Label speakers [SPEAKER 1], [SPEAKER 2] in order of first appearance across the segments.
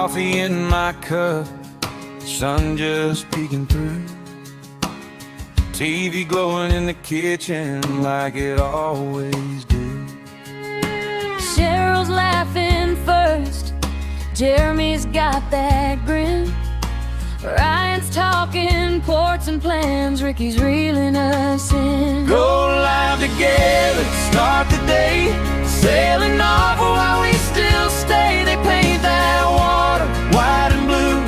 [SPEAKER 1] coffee in my cup, sun just peeking through. TV glowing in the kitchen like it always do.
[SPEAKER 2] Cheryl's laughing first, Jeremy's got that grin. Ryan's talking ports and plans, Ricky's reeling us in.
[SPEAKER 1] Go live together, start the day, sailing off while we still stay. They paint that water white and blue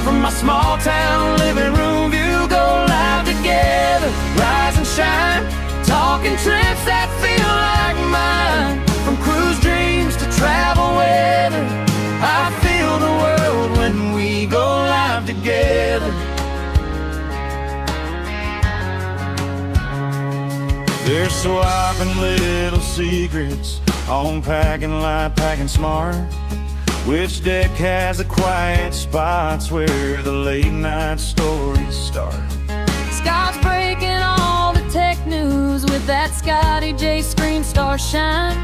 [SPEAKER 1] from my small town living room view. Go live together, rise and shine, talking trips that feel like mine. From cruise dreams to travel weather, I feel the world when we go live together. They're swapping little secrets on packing light, packing smart. Which deck has the quiet spots where the late night stories start?
[SPEAKER 2] Scott's breaking all the tech news with that Scotty J screen star shine.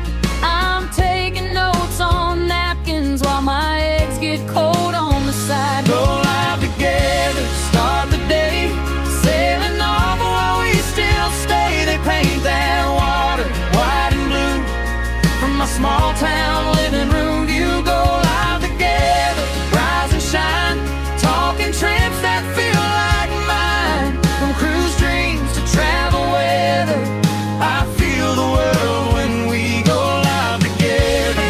[SPEAKER 2] I'm taking notes on napkins while my eggs get cold on the side.
[SPEAKER 1] Go live together, start the day, sailing off while we still stay. They paint that water white and blue from my small town living room view. Go live together, rise and shine, talking trips that feel like mine. From cruise dreams to travel weather, I feel the world when we go live together.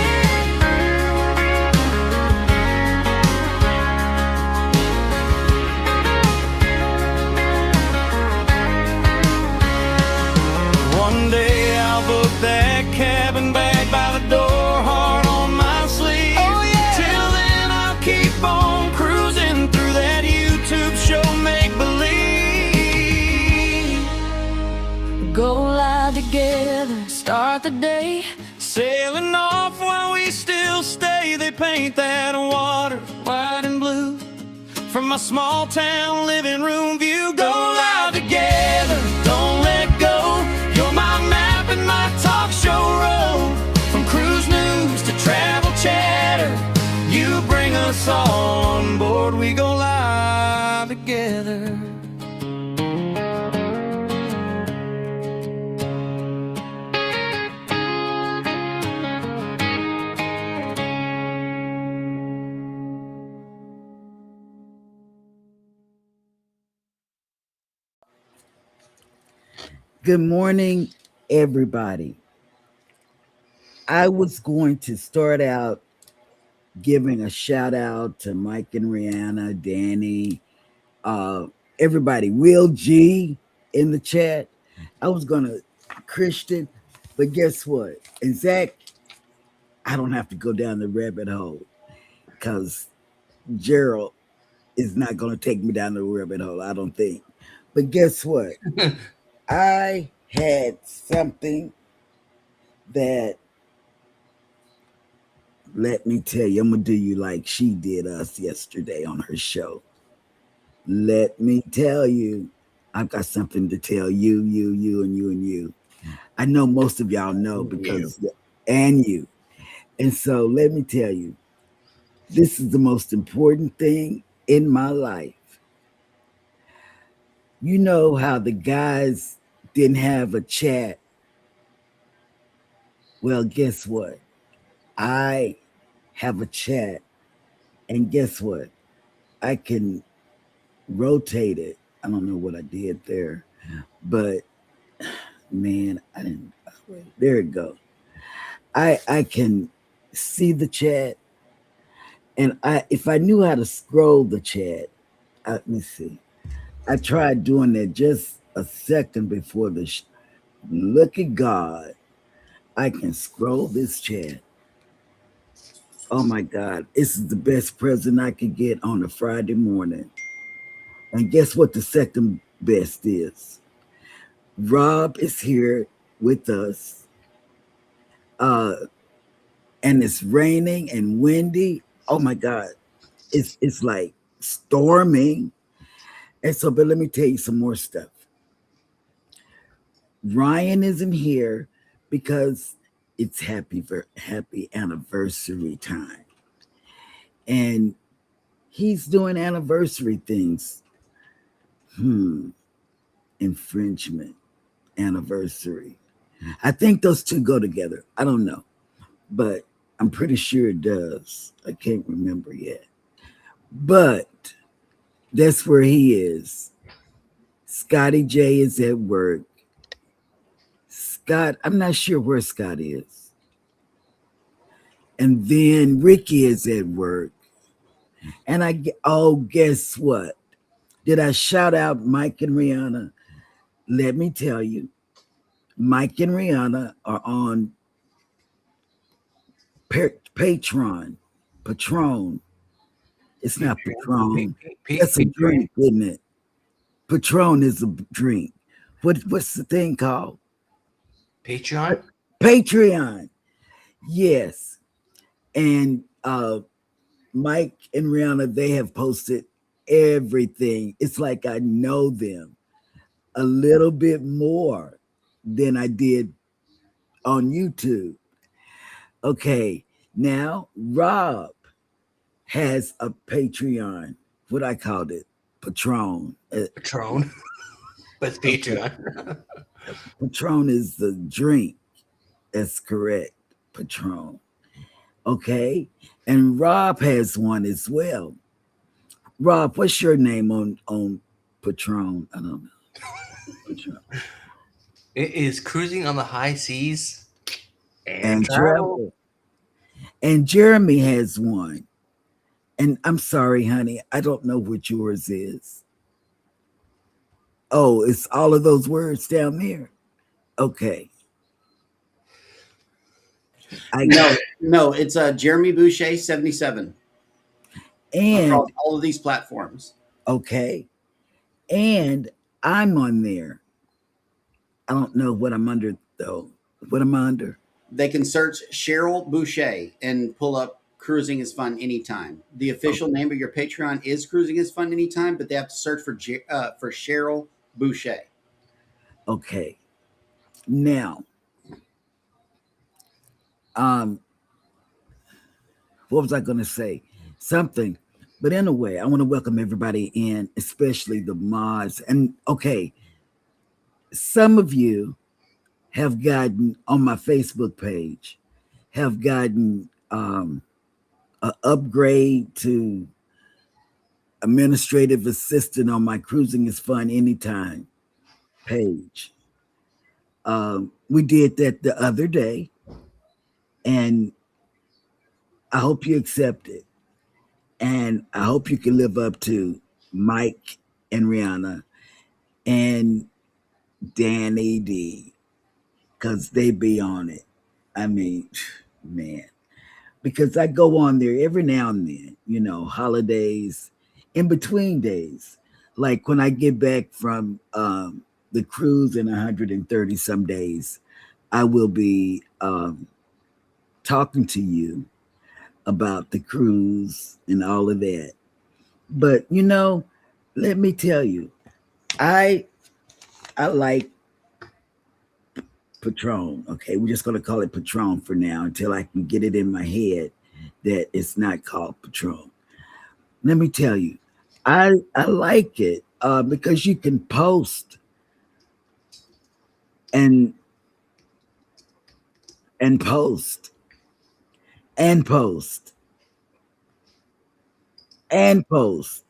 [SPEAKER 1] One day I'll book that cabin bag by the door, heart on my sleeve. Oh, yeah. Till then I'll keep on cruising through that YouTube show, make believe.
[SPEAKER 2] Go live together, start the day,
[SPEAKER 1] Sailing off while we still stay. They paint that water white and blue from my small town living room view. Go live together, don't let go. You're my map and my talk show road. From cruise news to travel chatter, you bring us all on board. We go live together.
[SPEAKER 3] Good morning, everybody. I was going to start out giving a shout out to Mike and Rihanna, Danny, everybody, Will G in the chat. I was going to Christian, but guess what? And Zach, I don't have to go down the rabbit hole because Gerald is not going to take me down the rabbit hole, I don't think. But guess what? I had something that, let me tell you, I'm going to do you like she did us yesterday on her show. Let me tell you, I've got something to tell you, and you. I know most of y'all know because, and you. And so let me tell you, this is the most important thing in my life. You know how the guys didn't have a chat? Well, guess what? I have a chat, and guess what? I can rotate it. I don't know what I did there, but man, I didn't. There it goes. I can see the chat, and if I knew how to scroll the chat, let me see. I tried doing that just a second before the look at God. I can scroll this chat. Oh my God, this is the best present I could get on a Friday morning. And guess what the second best is? Rob is here with us. And it's raining and windy. Oh my God, it's like storming. And so, but let me tell you some more stuff. Ryan isn't here because it's happy anniversary time. and he's doing anniversary things. Infringement anniversary. I think those two go together. I don't know, but I'm pretty sure it does. I can't remember yet. But that's where he is. Scotty J is at work. Scott, I'm not sure where Scott is. And then Ricky is at work. And guess what? Did I shout out Mike and Rihanna? Let me tell you, Mike and Rihanna are on Patron. It's not Patron. That's a drink, isn't it? Patron is a drink. What's the thing called?
[SPEAKER 4] Patreon?
[SPEAKER 3] Patreon. Yes. And Mike and Rihanna, they have posted everything. It's like I know them a little bit more than I did on YouTube. Okay, now Rob has a Patreon. What I called it, Patron.
[SPEAKER 4] Patron. But it's Patreon.
[SPEAKER 3] Patron is the drink. That's correct. Patron. Okay, and Rob has one as well. Rob, what's your name on Patron? I don't know. Patron.
[SPEAKER 4] It is Cruising on the High Seas
[SPEAKER 3] And travel. And Jeremy has one. And I'm sorry, honey, I don't know what yours is. Oh, it's all of those words down there. Okay.
[SPEAKER 5] No, it's Jeremy Boucher 77.
[SPEAKER 3] And
[SPEAKER 5] across all of these platforms.
[SPEAKER 3] Okay. And I'm on there. I don't know what I'm under though. What am I under?
[SPEAKER 5] They can search Cheryl Boucher and pull up Cruising is Fun Anytime. The official name of your Patreon is Cruising is Fun Anytime, but they have to search for Cheryl Boucher.
[SPEAKER 3] Okay. Now, what was I going to say? Something. But anyway, I want to welcome everybody in, especially the mods. And okay, some of you have gotten on my Facebook page, have gotten an upgrade to administrative assistant on my Cruising is Fun Anytime page. We did that the other day, and I hope you accept it. And I hope you can live up to Mike and Rihanna and Danny D, because they be on it. I mean, man, because I go on there every now and then, you know, holidays, in between days. Like when I get back from the cruise in 130 some days, I will be talking to you about the cruise and all of that. But you know, let me tell you, I like Patron. Okay, we're just gonna call it Patron for now until I can get it in my head that it's not called Patron. Let me tell you, I like it because you can post and post and post and post.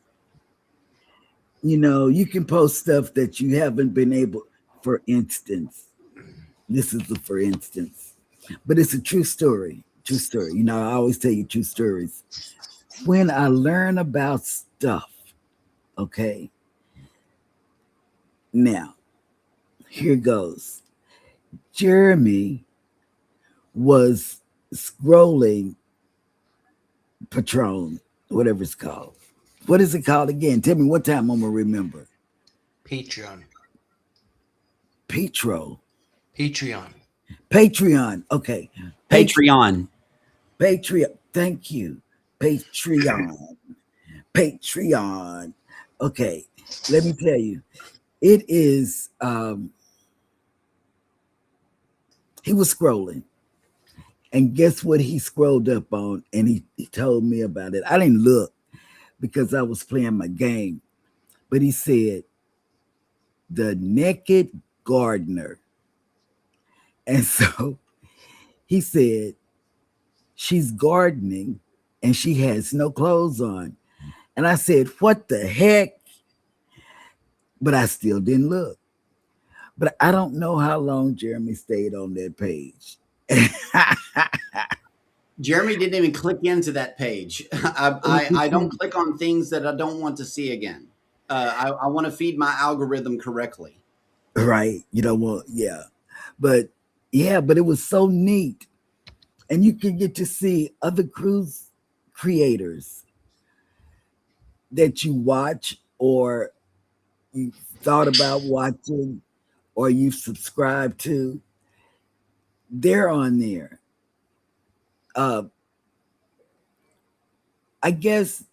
[SPEAKER 3] You know, you can post stuff that you haven't been able, for instance. This is the for instance, but it's a true story. True story. You know, I always tell you true stories. When I learn about stuff, okay. Now, here goes. Jeremy was scrolling Patron, whatever it's called. What is it called again? Tell me one time I'm gonna remember.
[SPEAKER 4] Patreon.
[SPEAKER 3] Petro.
[SPEAKER 4] Patreon.
[SPEAKER 3] Patreon. Okay.
[SPEAKER 6] Patreon.
[SPEAKER 3] Patreon. Thank you. Patreon. Patreon. Okay. Let me tell you. It is he was scrolling And guess what he scrolled up on? And he told me about it. I didn't look because I was playing my game. But he said, The Naked Gardener. And so he said, she's gardening and she has no clothes on. And I said, what the heck? But I still didn't look. But I don't know how long Jeremy stayed on that page.
[SPEAKER 5] Jeremy didn't even click into that page. I don't click on things that I don't want to see again. I want to feed my algorithm correctly.
[SPEAKER 3] Right. You don't want, yeah. But it was so neat. And you can get to see other cruise creators that you watch or you thought about watching or you subscribe to. They're on there. I guess,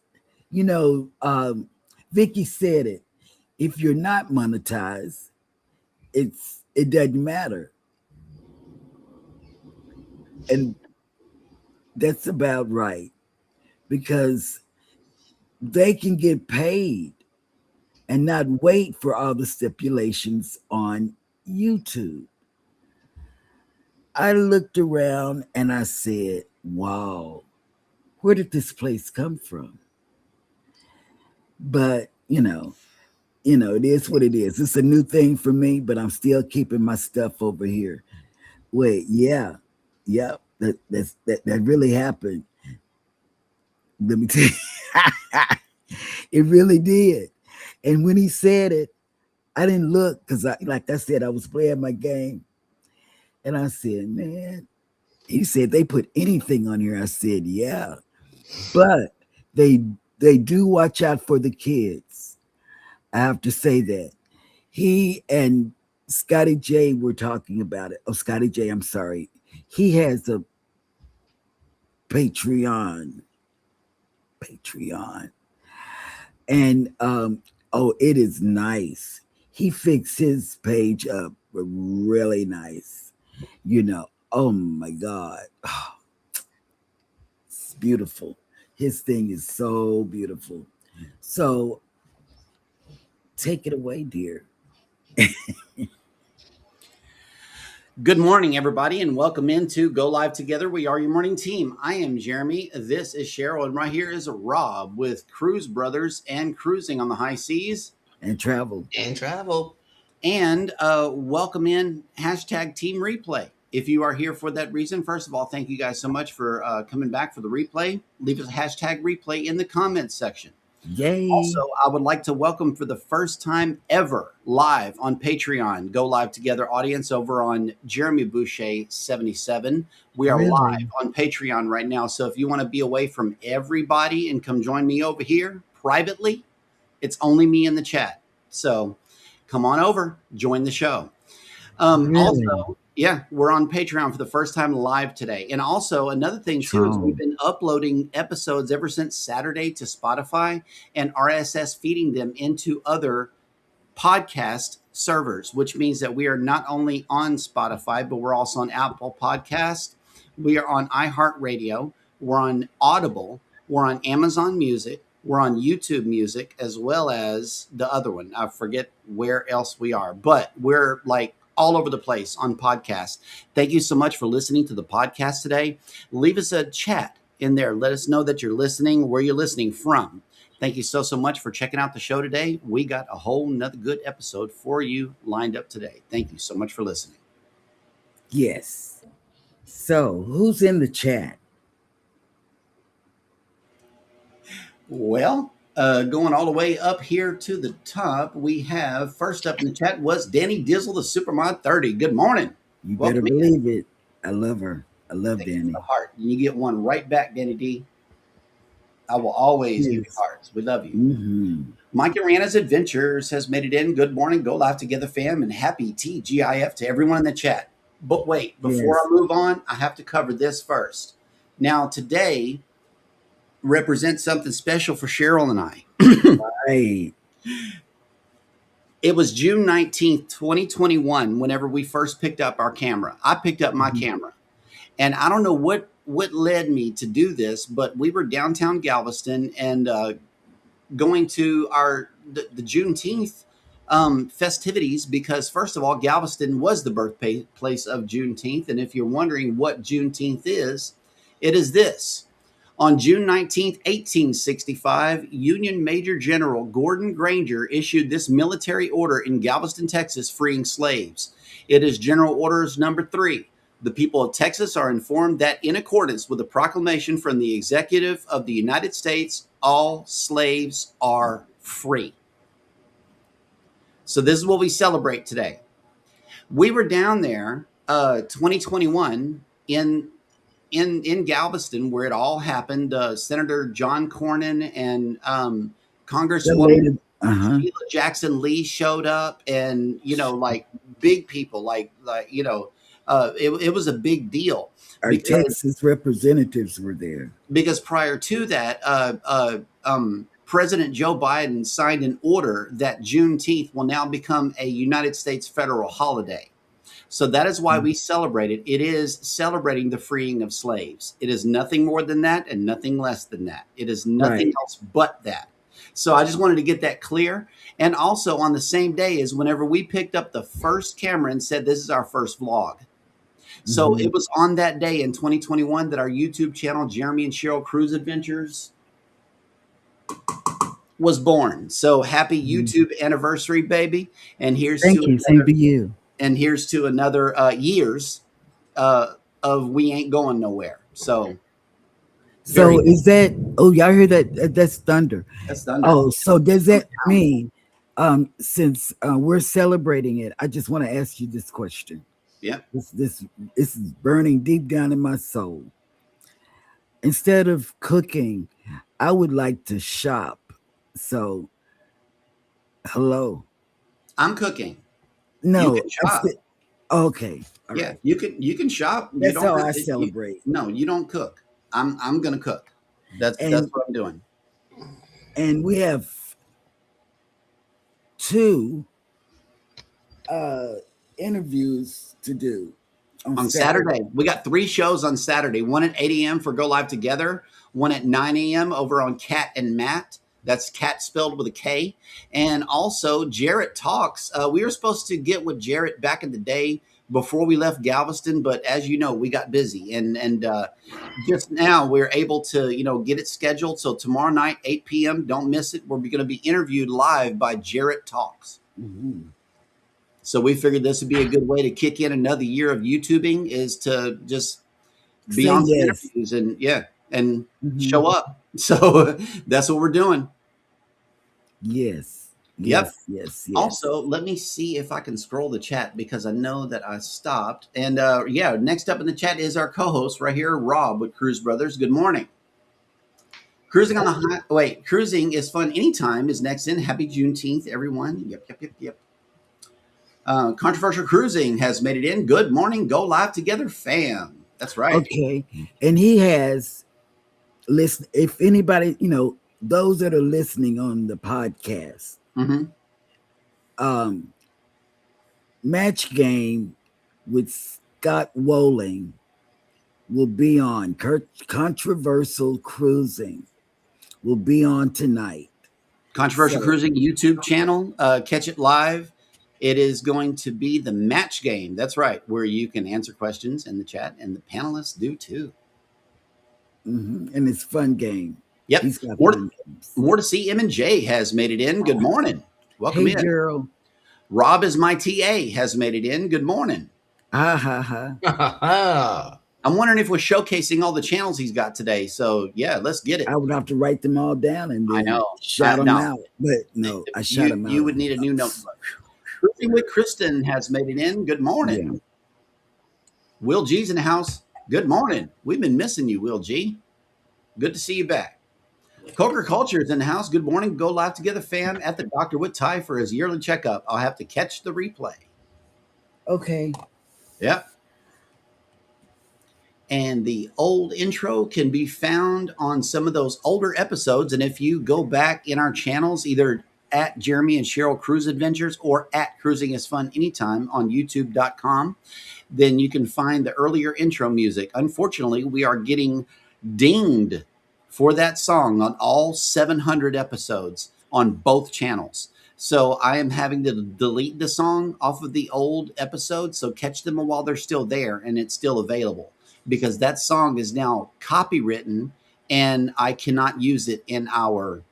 [SPEAKER 3] Vicky said it. If you're not monetized, it doesn't matter. And that's about right, because they can get paid and not wait for all the stipulations on YouTube. I looked around and I said, wow, where did this place come from? But, it is what it is. It's a new thing for me, but I'm still keeping my stuff over here. Wait, yeah, that really happened. Let me tell you, it really did. And when he said it, I didn't look because, like I said, I was playing my game. And I said, man, he said they put anything on here. I said, yeah, but they do watch out for the kids. I have to say that. He and Scotty J were talking about it. Oh, Scotty J, I'm sorry. He has a Patreon. And it is nice. He fixed his page up really nice. Oh my God. Oh, it's beautiful. His thing is so beautiful. So take it away, dear.
[SPEAKER 5] Good morning, everybody, and welcome into Go Live Together. We are your morning team. I am Jeremy. This is Cheryl, and right here is Rob with Cruise Brothers and Cruising on the High Seas.
[SPEAKER 3] And travel.
[SPEAKER 5] And welcome in #Team Replay. If you are here for that reason, first of all, thank you guys so much for coming back for the replay. Leave us a #replay in the comments section.
[SPEAKER 3] Yay.
[SPEAKER 5] Also, I would like to welcome for the first time ever live on Patreon, Go Live Together audience over on Jeremy Boucher 77. We are live on Patreon right now. So if you want to be away from everybody and come join me over here privately, it's only me in the chat. So come on over, join the show. Also, yeah, we're on Patreon for the first time live today. And also another thing too is we've been uploading episodes ever since Saturday to Spotify and RSS feeding them into other podcast servers, which means that we are not only on Spotify, but we're also on Apple Podcast. We are on iHeartRadio. We're on Audible. We're on Amazon Music. We're on YouTube Music, as well as the other one. I forget where else we are, but we're like all over the place on podcasts. Thank you so much for listening to the podcast today. Leave us a chat in there. Let us know that you're listening, where you're listening from. Thank you so much for checking out the show today. We got a whole nother good episode for you lined up today. Thank you so much for listening.
[SPEAKER 3] Yes. So who's in the chat?
[SPEAKER 5] Well, going all the way up here to the top, we have first up in the chat was Danny Dizzle, the Supermod 30. Good morning.
[SPEAKER 3] You better believe it. I love her. I love Danny.
[SPEAKER 5] Heart. You get one right back, Danny D. I will always give you hearts. We love you.
[SPEAKER 3] Mm-hmm.
[SPEAKER 5] Mike and Rihanna's Adventures has made it in. Good morning, Go Live Together fam, and happy TGIF to everyone in the chat. But wait, before I move on, I have to cover this first. Now, today represents something special for Cheryl and I.
[SPEAKER 3] Right.
[SPEAKER 5] It was June 19th, 2021, whenever we first picked up our camera. I picked up my camera. And I don't know what led me to do this, but we were downtown Galveston and going to the Juneteenth festivities, because first of all, Galveston was the birthplace of Juneteenth. And if you're wondering what Juneteenth is, it is this. On June 19th, 1865, Union Major General Gordon Granger issued this military order in Galveston, Texas, freeing slaves. It is General Orders Number 3. The people of Texas are informed that in accordance with the proclamation from the Executive of the United States, all slaves are free. So this is what we celebrate today. We were down there 2021 in Galveston, where it all happened. Senator John Cornyn and Congresswoman Sheila Jackson Lee showed up, and like big people, like it was a big deal.
[SPEAKER 3] Our Texas representatives were there.
[SPEAKER 5] Because prior to that, President Joe Biden signed an order that Juneteenth will now become a United States federal holiday. So that is why we celebrate it. It is celebrating the freeing of slaves. It is nothing more than that and nothing less than that. It is nothing else but that. So I just wanted to get that clear. And also on the same day is whenever we picked up the first camera and said, this is our first vlog. So it was on that day in 2021 that our YouTube channel, Jeremy and Cheryl Cruise Adventures, was born. So happy YouTube anniversary, baby. And here's
[SPEAKER 3] same to you.
[SPEAKER 5] And here's to another years of we ain't going nowhere. So
[SPEAKER 3] is that, y'all hear that? That's thunder.
[SPEAKER 5] That's thunder.
[SPEAKER 3] Oh, so does that mean, since we're celebrating it, I just want to ask you this question.
[SPEAKER 5] Yeah.
[SPEAKER 3] This is burning deep down in my soul. Instead of cooking, I would like to shop. So, hello.
[SPEAKER 5] I'm cooking.
[SPEAKER 3] No.
[SPEAKER 5] You can shop.
[SPEAKER 3] Okay. All
[SPEAKER 5] yeah,
[SPEAKER 3] right.
[SPEAKER 5] you can shop.
[SPEAKER 3] That's how I celebrate.
[SPEAKER 5] No, you don't cook. I'm gonna cook. That's what I'm doing.
[SPEAKER 3] And we have 2 interviews to do
[SPEAKER 5] on Saturday. We got 3 shows on Saturday. One at 8 a.m. for Go Live Together. One at 9 a.m. over on Cat and Matt. That's Cat spelled with a K. And also Jarrett Talks. We were supposed to get with Jarrett back in the day before we left Galveston, but as you know, we got busy. And just now we're able to, get it scheduled. So tomorrow night, 8 p.m., don't miss it. We're going to be interviewed live by Jarrett Talks. So we figured this would be a good way to kick in another year of YouTubing, is to just be on the interviews and show up. So that's what we're doing.
[SPEAKER 3] Yes.
[SPEAKER 5] Yep.
[SPEAKER 3] Yes.
[SPEAKER 5] Also, let me see if I can scroll the chat, because I know that I stopped. And next up in the chat is our co-host right here, Rob with Cruise Brothers. Good morning. Cruising on the Cruising is fun anytime is next in. Happy Juneteenth, everyone. Yep. Controversial Cruising has made it in. Good morning. Go Live Together, fam. That's right.
[SPEAKER 3] Okay. And he has listened. If anybody, those that are listening on the podcast, Match Game with Scott Wolling will be on. Controversial Cruising will be on tonight.
[SPEAKER 5] Controversial Cruising YouTube channel. Catch it live. It is going to be the Match Game. That's right, where you can answer questions in the chat, and the panelists do too.
[SPEAKER 3] And it's a fun game.
[SPEAKER 5] Yep. More to see. M&J has made it in. Good morning. Welcome in.
[SPEAKER 3] Girl.
[SPEAKER 5] Rob is my TA has made it in. Good morning.
[SPEAKER 3] Ha.
[SPEAKER 5] I'm wondering if we're showcasing all the channels he's got today. So yeah, let's get it.
[SPEAKER 3] I would have to write them all down and then shout them out. But no, I shout them out.
[SPEAKER 5] You would need a new notebook. Cruising with Kristen has made it in. Good morning. Yeah. Will G's in the house. Good morning. We've been missing you, Will G. Good to see you back. Coker Culture is in the house. Good morning. Go Live Together, fam, at the Doctor with Ty for his yearly checkup. I'll have to catch the replay.
[SPEAKER 3] Okay.
[SPEAKER 5] Yep. And the old intro can be found on some of those older episodes. And if you go back in our channels, either at Jeremy and Cheryl Cruise Adventures or at Cruising is Fun Anytime on youtube.com, then you can find the earlier intro music. Unfortunately, we are getting dinged for that song on all 700 episodes on both channels. So I am having to delete the song off of the old episodes. So catch them while they're still there and it's still available, because that song is now copywritten and I cannot use it in our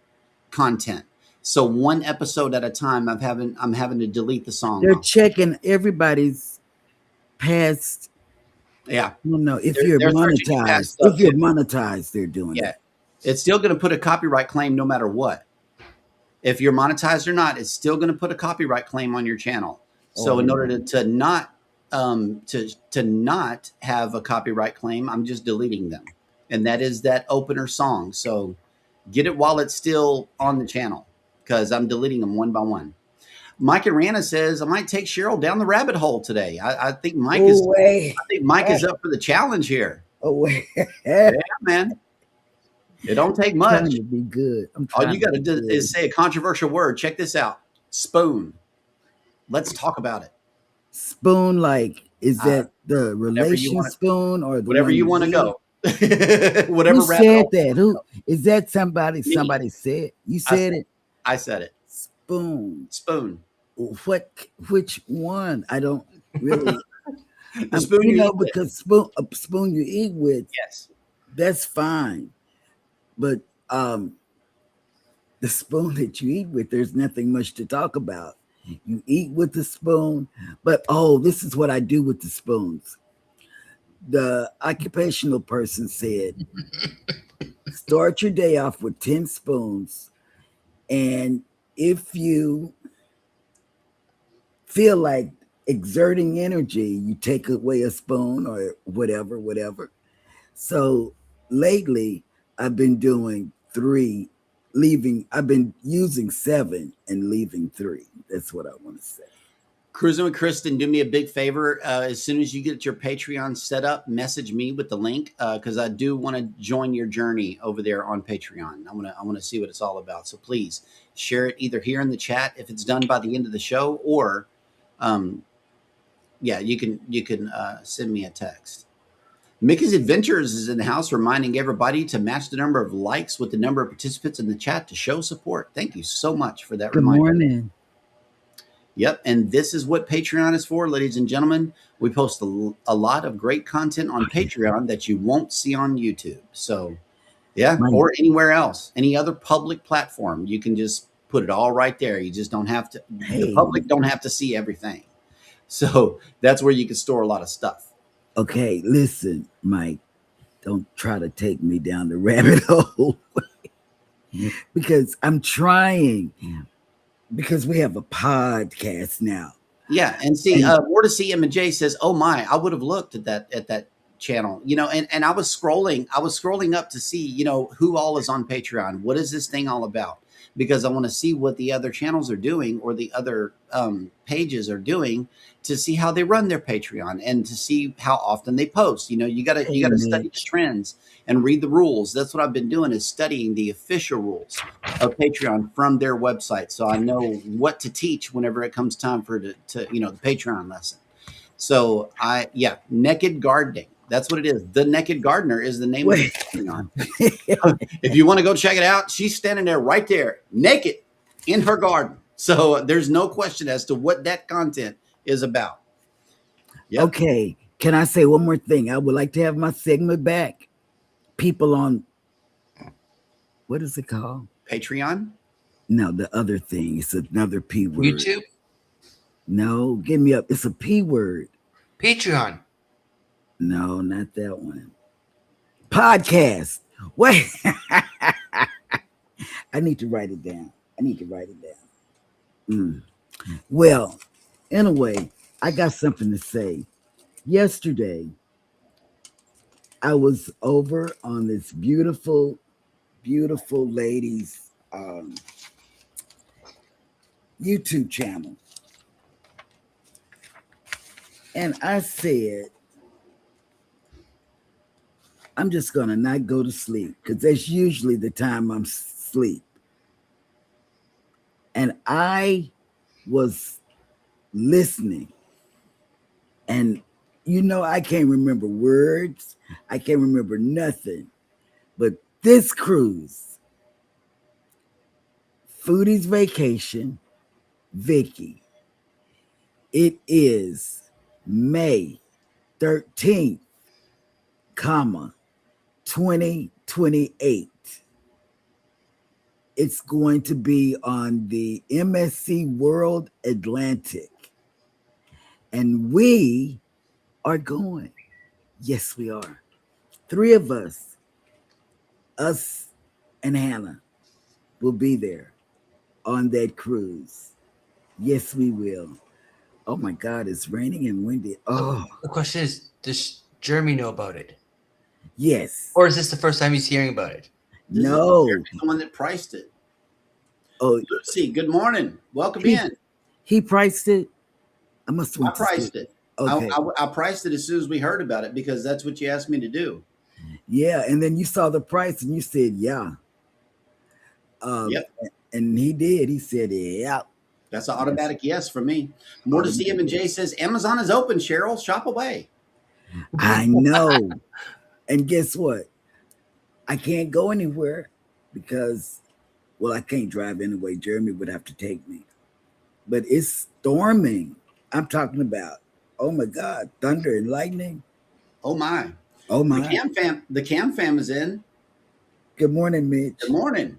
[SPEAKER 5] content. So one episode at a time, I'm having to delete the song
[SPEAKER 3] They're
[SPEAKER 5] off.
[SPEAKER 3] checking everybody's past.
[SPEAKER 5] Yeah.
[SPEAKER 3] No, if
[SPEAKER 5] They're
[SPEAKER 3] you're
[SPEAKER 5] searching past
[SPEAKER 3] monetized,
[SPEAKER 5] stuff,
[SPEAKER 3] if you're
[SPEAKER 5] too.
[SPEAKER 3] monetized, they're doing
[SPEAKER 5] Yeah.
[SPEAKER 3] it.
[SPEAKER 5] It's still going to put a copyright claim no matter what. If you're monetized or not, it's still going to put a copyright claim on your channel. So in order to not to not have a copyright claim, I'm just deleting them. And that is that opener song. So get it while it's still on the channel, because I'm deleting them one by one. Mike and Rana says, I might take Cheryl down the rabbit hole today. I think Mike is up for the challenge here. Yeah, man. It don't take much.
[SPEAKER 3] Trying to be good.
[SPEAKER 5] All you got to do is say a controversial word. Check this out. Spoon. Let's talk about it.
[SPEAKER 3] Spoon, like, is that the
[SPEAKER 5] whatever you
[SPEAKER 3] relation
[SPEAKER 5] wanna-
[SPEAKER 3] spoon or the
[SPEAKER 5] Whatever
[SPEAKER 3] one
[SPEAKER 5] you want to
[SPEAKER 3] eat?
[SPEAKER 5] go. Whatever
[SPEAKER 3] Who
[SPEAKER 5] rabbit
[SPEAKER 3] said
[SPEAKER 5] hole-
[SPEAKER 3] that? Who is that? Somebody
[SPEAKER 5] Me.
[SPEAKER 3] said. You
[SPEAKER 5] I
[SPEAKER 3] said it.
[SPEAKER 5] I said it.
[SPEAKER 3] Spoon.
[SPEAKER 5] Spoon.
[SPEAKER 3] Which one? I don't really.
[SPEAKER 5] The spoon you eat with.
[SPEAKER 3] because a spoon you eat with,
[SPEAKER 5] Yes.
[SPEAKER 3] that's fine. But the spoon that you eat with, there's nothing much to talk about. You eat with the spoon, but this is what I do with the spoons. The occupational person said, start your day off with 10 spoons. And if you feel like exerting energy, you take away a spoon or whatever. So lately, I've been doing 3, I've been using 7 and leaving 3. That's what I want to say.
[SPEAKER 5] Cruising with Kristen, do me a big favor. As soon as you get your Patreon set up, message me with the link, because I do want to join your journey over there on Patreon. I want to see what it's all about. So please share it either here in the chat if it's done by the end of the show, or you can send me a text. Mickey's Adventures is in the house, reminding everybody to match the number of likes with the number of participants in the chat to show support. Thank you so much for that reminder.
[SPEAKER 3] Good morning.
[SPEAKER 5] Yep. And this is what Patreon is for, ladies and gentlemen. We post a lot of great content on Patreon that you won't see on YouTube. So, yeah, or anywhere else, any other public platform. You can just put it all right there. You just don't have to, the public don't have to see everything. So that's where you can store a lot of stuff.
[SPEAKER 3] Okay, listen, Mike, don't try to take me down the rabbit hole because I'm trying, because we have a podcast now.
[SPEAKER 5] Yeah, and see, more to see M&J says, "Oh my, I would have looked at that channel, and I was scrolling up to see, who all is on Patreon. What is this thing all about? Because I want to see what the other channels are doing or the other pages are doing to see how they run their Patreon and to see how often they post. You gotta study the trends and read the rules. That's what I've been doing, is studying the official rules of Patreon from their website, so I know what to teach whenever it comes time for the Patreon lesson. So Naked Gardening. That's what it is. The Naked Gardener is the name of the Patreon. If you want to go check it out, she's standing there right there, naked in her garden. So there's no question as to what that content is about. Yep.
[SPEAKER 3] Okay. Can I say one more thing? I would like to have my segment back. People on, what is it called?
[SPEAKER 5] Patreon?
[SPEAKER 3] No, the other thing. It's another P word.
[SPEAKER 4] YouTube?
[SPEAKER 3] No, give me up. It's a P word.
[SPEAKER 4] Patreon.
[SPEAKER 3] No, not that one. Podcast. Wait. I need to write it down. Well, anyway, I got something to say. Yesterday, I was over on this beautiful, beautiful lady's YouTube channel. And I said, I'm just going to not go to sleep, because that's usually the time I'm asleep. And I was listening, and I can't remember words. I can't remember nothing. But this cruise, Foodie's Vacation, Vicky, it is May 13th, comma, 2028. It's going to be on the MSC World Atlantic. And we are going. Yes, we are. 3 of us and Hannah, will be there on that cruise. Yes, we will. Oh my God, it's raining and windy. Oh,
[SPEAKER 4] The question is, does Jeremy know about it?
[SPEAKER 3] yes.
[SPEAKER 4] Or is this the first time he's hearing about it?
[SPEAKER 5] This is
[SPEAKER 3] No.
[SPEAKER 5] the one that priced it.
[SPEAKER 3] Oh,
[SPEAKER 5] Lucy, good morning. Welcome
[SPEAKER 3] He-
[SPEAKER 5] in.
[SPEAKER 3] he priced it. I must
[SPEAKER 5] I
[SPEAKER 3] want to
[SPEAKER 5] priced
[SPEAKER 3] see.
[SPEAKER 5] it.
[SPEAKER 3] Okay.
[SPEAKER 5] I priced it as soon as we heard about it because that's what you asked me to do.
[SPEAKER 3] Yeah, and then you saw the price and you said, yeah.
[SPEAKER 5] Yep.
[SPEAKER 3] And he did. He said, yeah.
[SPEAKER 5] That's an automatic yes for me. More to see him. And Jay says Amazon is open. Cheryl, shop away.
[SPEAKER 3] I know. And guess what? I can't go anywhere because, well, I can't drive anyway. Jeremy would have to take me. But it's storming. I'm talking about, oh my God, thunder and lightning.
[SPEAKER 5] Oh my.
[SPEAKER 3] Oh my.
[SPEAKER 5] The Cam fam is in.
[SPEAKER 3] Good morning, Mitch.
[SPEAKER 5] Good morning.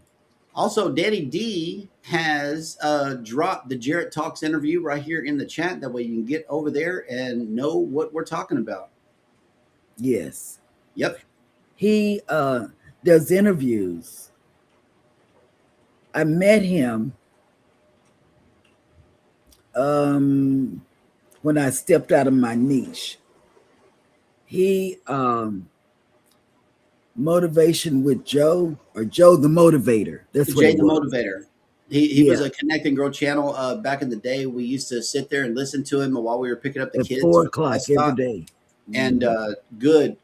[SPEAKER 5] Also, Daddy D has dropped the Jarrett Talks interview right here in the chat. That way you can get over there and know what we're talking about.
[SPEAKER 3] Yes.
[SPEAKER 5] Yep.
[SPEAKER 3] He does interviews. I met him when I stepped out of my niche. He Motivation with Joe, or Joe the Motivator. That's what
[SPEAKER 5] Jay
[SPEAKER 3] it
[SPEAKER 5] the
[SPEAKER 3] was.
[SPEAKER 5] Motivator. He was
[SPEAKER 3] Yeah.
[SPEAKER 5] a Connect and Grow channel back in the day. We used to sit there and listen to him while we were picking up the
[SPEAKER 3] At
[SPEAKER 5] kids
[SPEAKER 3] 4
[SPEAKER 5] from
[SPEAKER 3] o'clock
[SPEAKER 5] the bus
[SPEAKER 3] every
[SPEAKER 5] stop.
[SPEAKER 3] day.
[SPEAKER 5] And good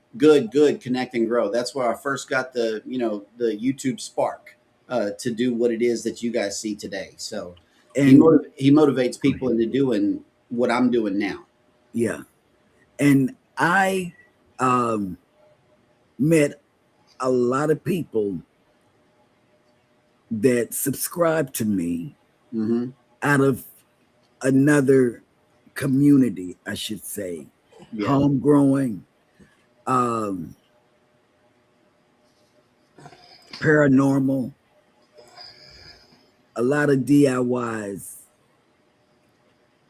[SPEAKER 5] Connect and Grow. That's where I first got the the YouTube spark to do what it is that you guys see today. So he
[SPEAKER 3] And
[SPEAKER 5] motivates people into doing what I'm doing now.
[SPEAKER 3] yeah. And I met a lot of people that subscribe to me
[SPEAKER 5] Mm-hmm.
[SPEAKER 3] out of another community, I should say.
[SPEAKER 5] Yeah.
[SPEAKER 3] Home growing, paranormal, a lot of DIYs.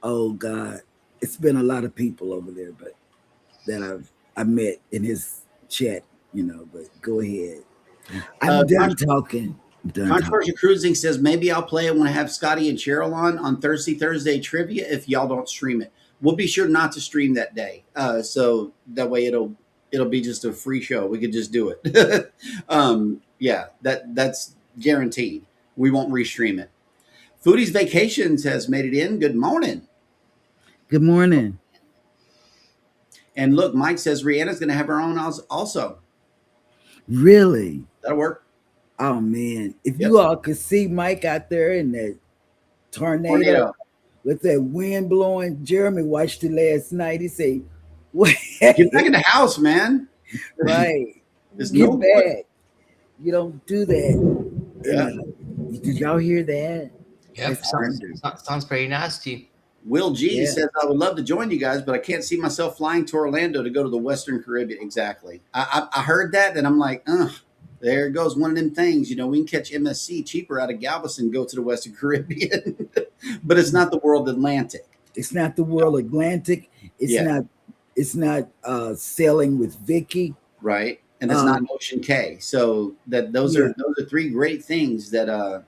[SPEAKER 3] Oh God, it's been a lot of people over there, but that I met in his chat, but go ahead. I'm done talking. I'm done talking.
[SPEAKER 5] Controversial Cruising says maybe I'll play it when I have Scotty and Cheryl on Thursday trivia if y'all don't stream it. We'll be sure not to stream that day, so that way it'll be just a free show. We could just do it. Yeah, that's guaranteed. We won't restream it. Foodie's Vacations has made it in. Good morning.
[SPEAKER 3] Good morning.
[SPEAKER 5] And look, Mike says Rihanna's going to have her own also.
[SPEAKER 3] Really?
[SPEAKER 5] That'll work.
[SPEAKER 3] Oh man, if
[SPEAKER 5] Yep.
[SPEAKER 3] you all could see Mike out there in that tornado with that wind blowing. Jeremy watched it last night. He said, "What?
[SPEAKER 5] Get back in the house, man.
[SPEAKER 3] Right?
[SPEAKER 5] There's
[SPEAKER 3] Get
[SPEAKER 5] no
[SPEAKER 3] back. You don't do that."
[SPEAKER 5] Yeah.
[SPEAKER 3] Did y'all hear that?
[SPEAKER 4] Yep,
[SPEAKER 3] That's
[SPEAKER 4] sounds pretty nasty.
[SPEAKER 5] Will G
[SPEAKER 3] Yeah.
[SPEAKER 5] says, I would love to join you guys, but I can't see myself flying to Orlando to go to the Western Caribbean. Exactly. I heard that, and I'm like, there goes one of them things. We can catch MSC cheaper out of Galveston and go to the Western Caribbean, but it's not the world Atlantic.
[SPEAKER 3] It's not the world Atlantic. It's
[SPEAKER 5] Yeah.
[SPEAKER 3] not sailing with Vicky.
[SPEAKER 5] Right. And it's not Ocean K. So those are 3 great things that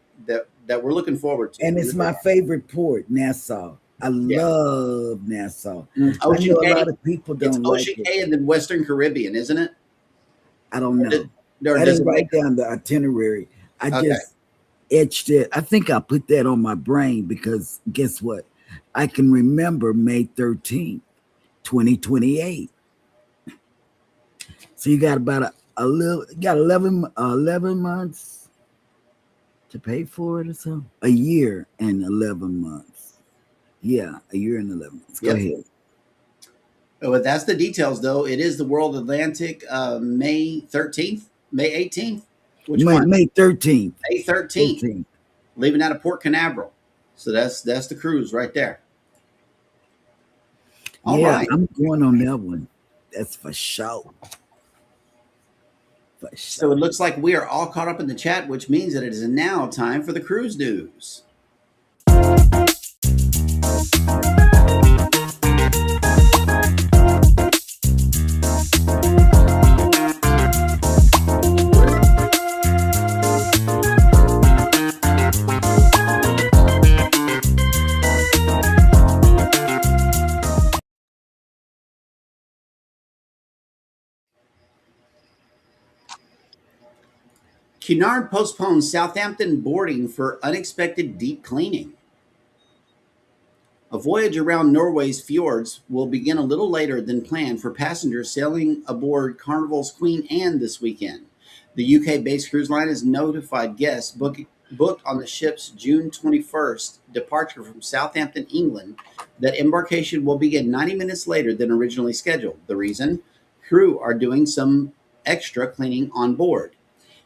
[SPEAKER 5] we're looking forward to.
[SPEAKER 3] And it's my favorite port, Nassau. I love Nassau.
[SPEAKER 5] Ocean
[SPEAKER 3] I know
[SPEAKER 5] K,
[SPEAKER 3] a lot of people
[SPEAKER 5] it's
[SPEAKER 3] don't like
[SPEAKER 5] Ocean
[SPEAKER 3] it.
[SPEAKER 5] K and then Western Caribbean, isn't it?
[SPEAKER 3] I don't know.
[SPEAKER 5] Or
[SPEAKER 3] I
[SPEAKER 5] does
[SPEAKER 3] didn't
[SPEAKER 5] it
[SPEAKER 3] write down the itinerary. I
[SPEAKER 5] Okay.
[SPEAKER 3] just etched it. I think I put that on my brain because guess what? I can remember May 13th, 2028. So you got about you got 11 months to pay for it or something? A year and 11 months. Yeah, a year and 11 months. Go
[SPEAKER 5] Yep.
[SPEAKER 3] ahead.
[SPEAKER 5] But that's the details, though. It is the World Atlantic, May 13th, May 18th. Which one?
[SPEAKER 3] May 13th.
[SPEAKER 5] May 13th. Leaving out of Port Canaveral. So that's the cruise right there. All right.
[SPEAKER 3] I'm going on that one. That's for sure. For sure.
[SPEAKER 5] So it looks like we are all caught up in the chat, which means that it is now time for the cruise news. Cunard postpones Southampton boarding for unexpected deep cleaning. A voyage around Norway's fjords will begin a little later than planned for passengers sailing aboard Carnival's Queen Anne this weekend. The UK-based cruise line has notified guests booked on the ship's June 21st departure from Southampton, England, that embarkation will begin 90 minutes later than originally scheduled. The reason? Crew are doing some extra cleaning on board.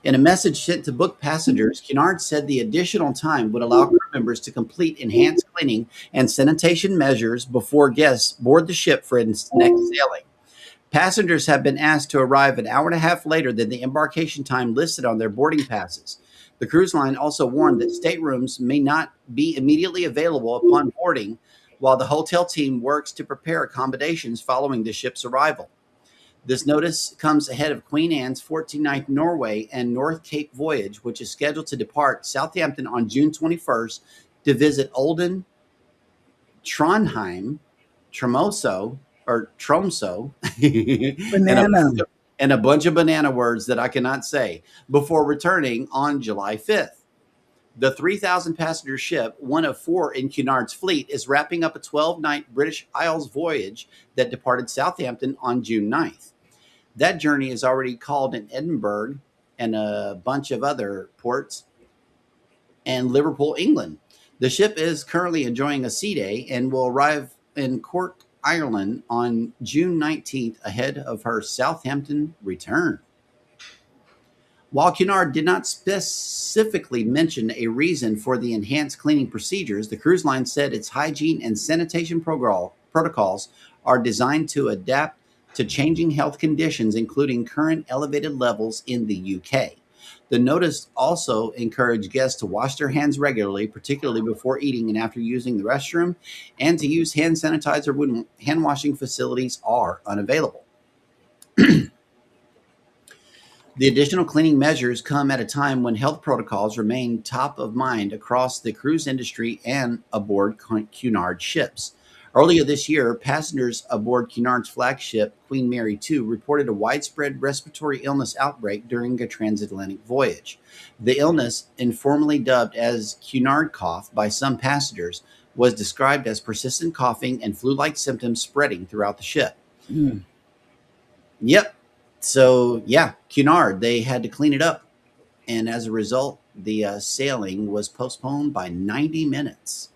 [SPEAKER 5] In a message sent to book passengers, Cunard said the additional time would allow crew members to complete enhanced cleaning and sanitation measures before guests board the ship for its next sailing. Passengers have been asked to arrive an hour and a half later than the embarkation time listed on their boarding passes. The cruise line also warned that staterooms may not be immediately available upon boarding, while the hotel team works to prepare accommodations following the ship's arrival. This notice comes ahead of Queen Anne's 14-night Norway and North Cape voyage, which is scheduled to depart Southampton on June 21st to visit Olden, Trondheim, Tromsø, and a bunch of banana words that I cannot say, before returning on July 5th. The 3,000-passenger ship, one of 4 in Cunard's fleet, is wrapping up a 12-night British Isles voyage that departed Southampton on June 9th. That journey is already called in Edinburgh and a bunch of other ports and Liverpool, England. The ship is currently enjoying a sea day and will arrive in Cork, Ireland on June 19th ahead of her Southampton return. While Cunard did not specifically mention a reason for the enhanced cleaning procedures, the cruise line said its hygiene and sanitation protocols are designed to adapt to changing health conditions, including current elevated levels in the UK. The notice also encouraged guests to wash their hands regularly, particularly before eating and after using the restroom, and to use hand sanitizer when hand washing facilities are unavailable. The additional cleaning measures come at a time when health protocols remain top of mind across the cruise industry and aboard Cunard ships. Earlier this year, passengers aboard Cunard's flagship, Queen Mary II, reported a widespread respiratory illness outbreak during a transatlantic voyage. The illness, informally dubbed as Cunard cough by some passengers, was described as persistent coughing and flu-like symptoms spreading throughout the ship. Yep. So, yeah, Cunard, they had to clean it up. And as a result, the sailing was postponed by 90 minutes.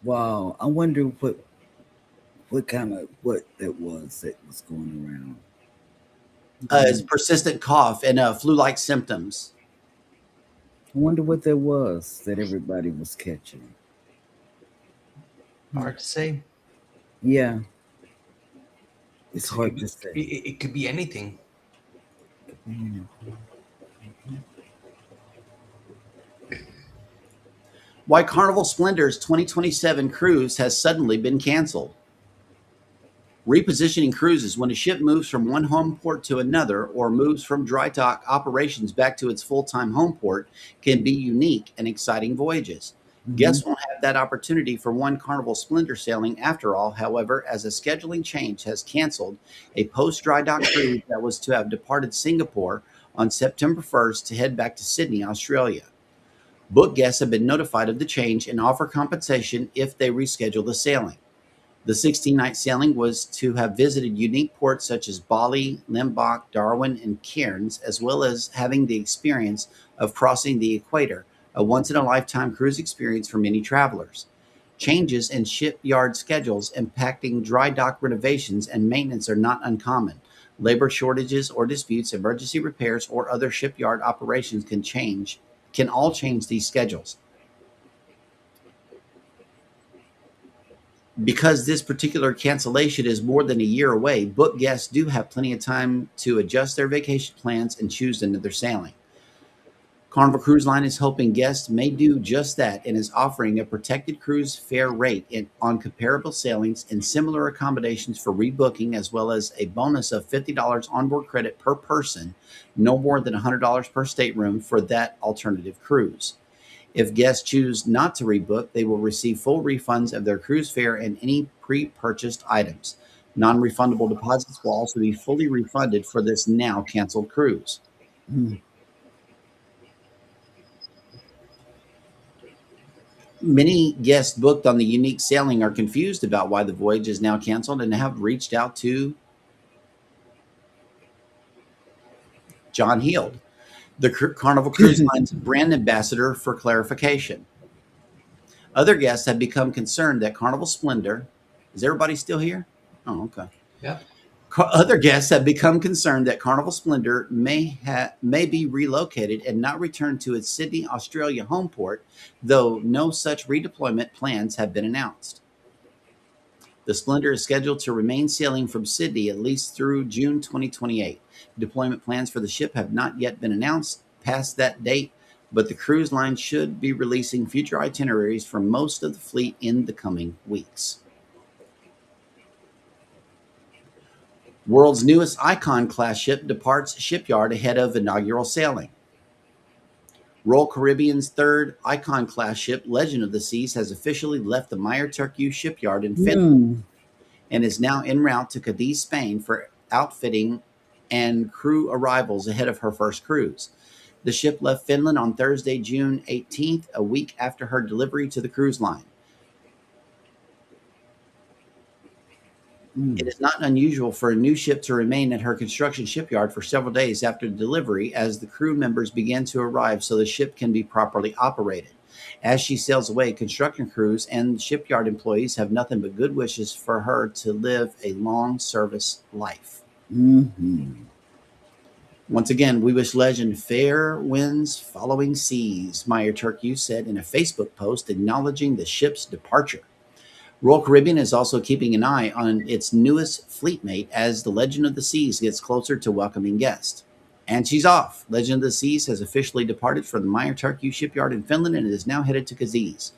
[SPEAKER 3] Wow. I wonder what that was going around.
[SPEAKER 5] It's persistent cough and flu-like symptoms.
[SPEAKER 3] I wonder what that was that everybody was catching.
[SPEAKER 4] Hard to say.
[SPEAKER 3] Yeah. It's hard to say.
[SPEAKER 4] It could be anything.
[SPEAKER 5] Why Carnival Splendor's 2027 cruise has suddenly been canceled. Repositioning cruises when a ship moves from one home port to another or moves from dry dock operations back to its full-time home port can be unique and exciting voyages. Guests won't have that opportunity for one Carnival Splendor sailing after all, however, as a scheduling change has canceled a post-dry dock cruise that was to have departed Singapore on September 1st to head back to Sydney, Australia. Book guests have been notified of the change and offer compensation if they reschedule the sailing. The 16-night sailing was to have visited unique ports such as Bali, Limbach, Darwin, and Cairns, as well as having the experience of crossing the equator, a once-in-a-lifetime cruise experience for many travelers. Changes in shipyard schedules impacting dry dock renovations and maintenance are not uncommon. Labor shortages or disputes, emergency repairs, or other shipyard operations can all change these schedules. Because this particular cancellation is more than a year away, book guests do have plenty of time to adjust their vacation plans and choose another sailing. Carnival Cruise Line is hoping guests may do just that and is offering a protected cruise fare rate on comparable sailings and similar accommodations for rebooking, as well as a bonus of $50 onboard credit per person, no more than $100 per stateroom for that alternative cruise. If guests choose not to rebook, they will receive full refunds of their cruise fare and any pre-purchased items. Non-refundable deposits will also be fully refunded for this now canceled cruise. Many guests booked on the unique sailing are confused about why the voyage is now canceled and have reached out to John Heald, the Carnival Cruise Line's brand ambassador, for clarification. Other guests have become concerned that Carnival Splendor, is everybody still here? Oh, okay.
[SPEAKER 4] Yeah.
[SPEAKER 5] Other guests have become concerned that Carnival Splendor may be relocated and not returned to its Sydney, Australia home port, though no such redeployment plans have been announced. The Splendor is scheduled to remain sailing from Sydney at least through June 2028. Deployment plans for the ship have not yet been announced past that date, but the cruise line should be releasing future itineraries for most of the fleet in the coming weeks. World's newest Icon class ship departs shipyard ahead of inaugural sailing. Royal Caribbean's third Icon class ship, Legend of the Seas, has officially left the Meyer Turku shipyard in Finland and is now en route to Cadiz, Spain for outfitting and crew arrivals ahead of her first cruise. The ship left Finland on Thursday, June 18th, a week after her delivery to the cruise line. It is not unusual for a new ship to remain at her construction shipyard for several days after delivery as the crew members begin to arrive so the ship can be properly operated. As she sails away, construction crews and shipyard employees have nothing but good wishes for her to live a long service life. Once again, we wish Legend fair winds following seas, Meyer Turku said in a Facebook post acknowledging the ship's departure. Royal Caribbean is also keeping an eye on its newest fleet mate as the Legend of the Seas gets closer to welcoming guests. And she's off. Legend of the Seas has officially departed from the Meyer Turku shipyard in Finland and is now headed to Cadiz.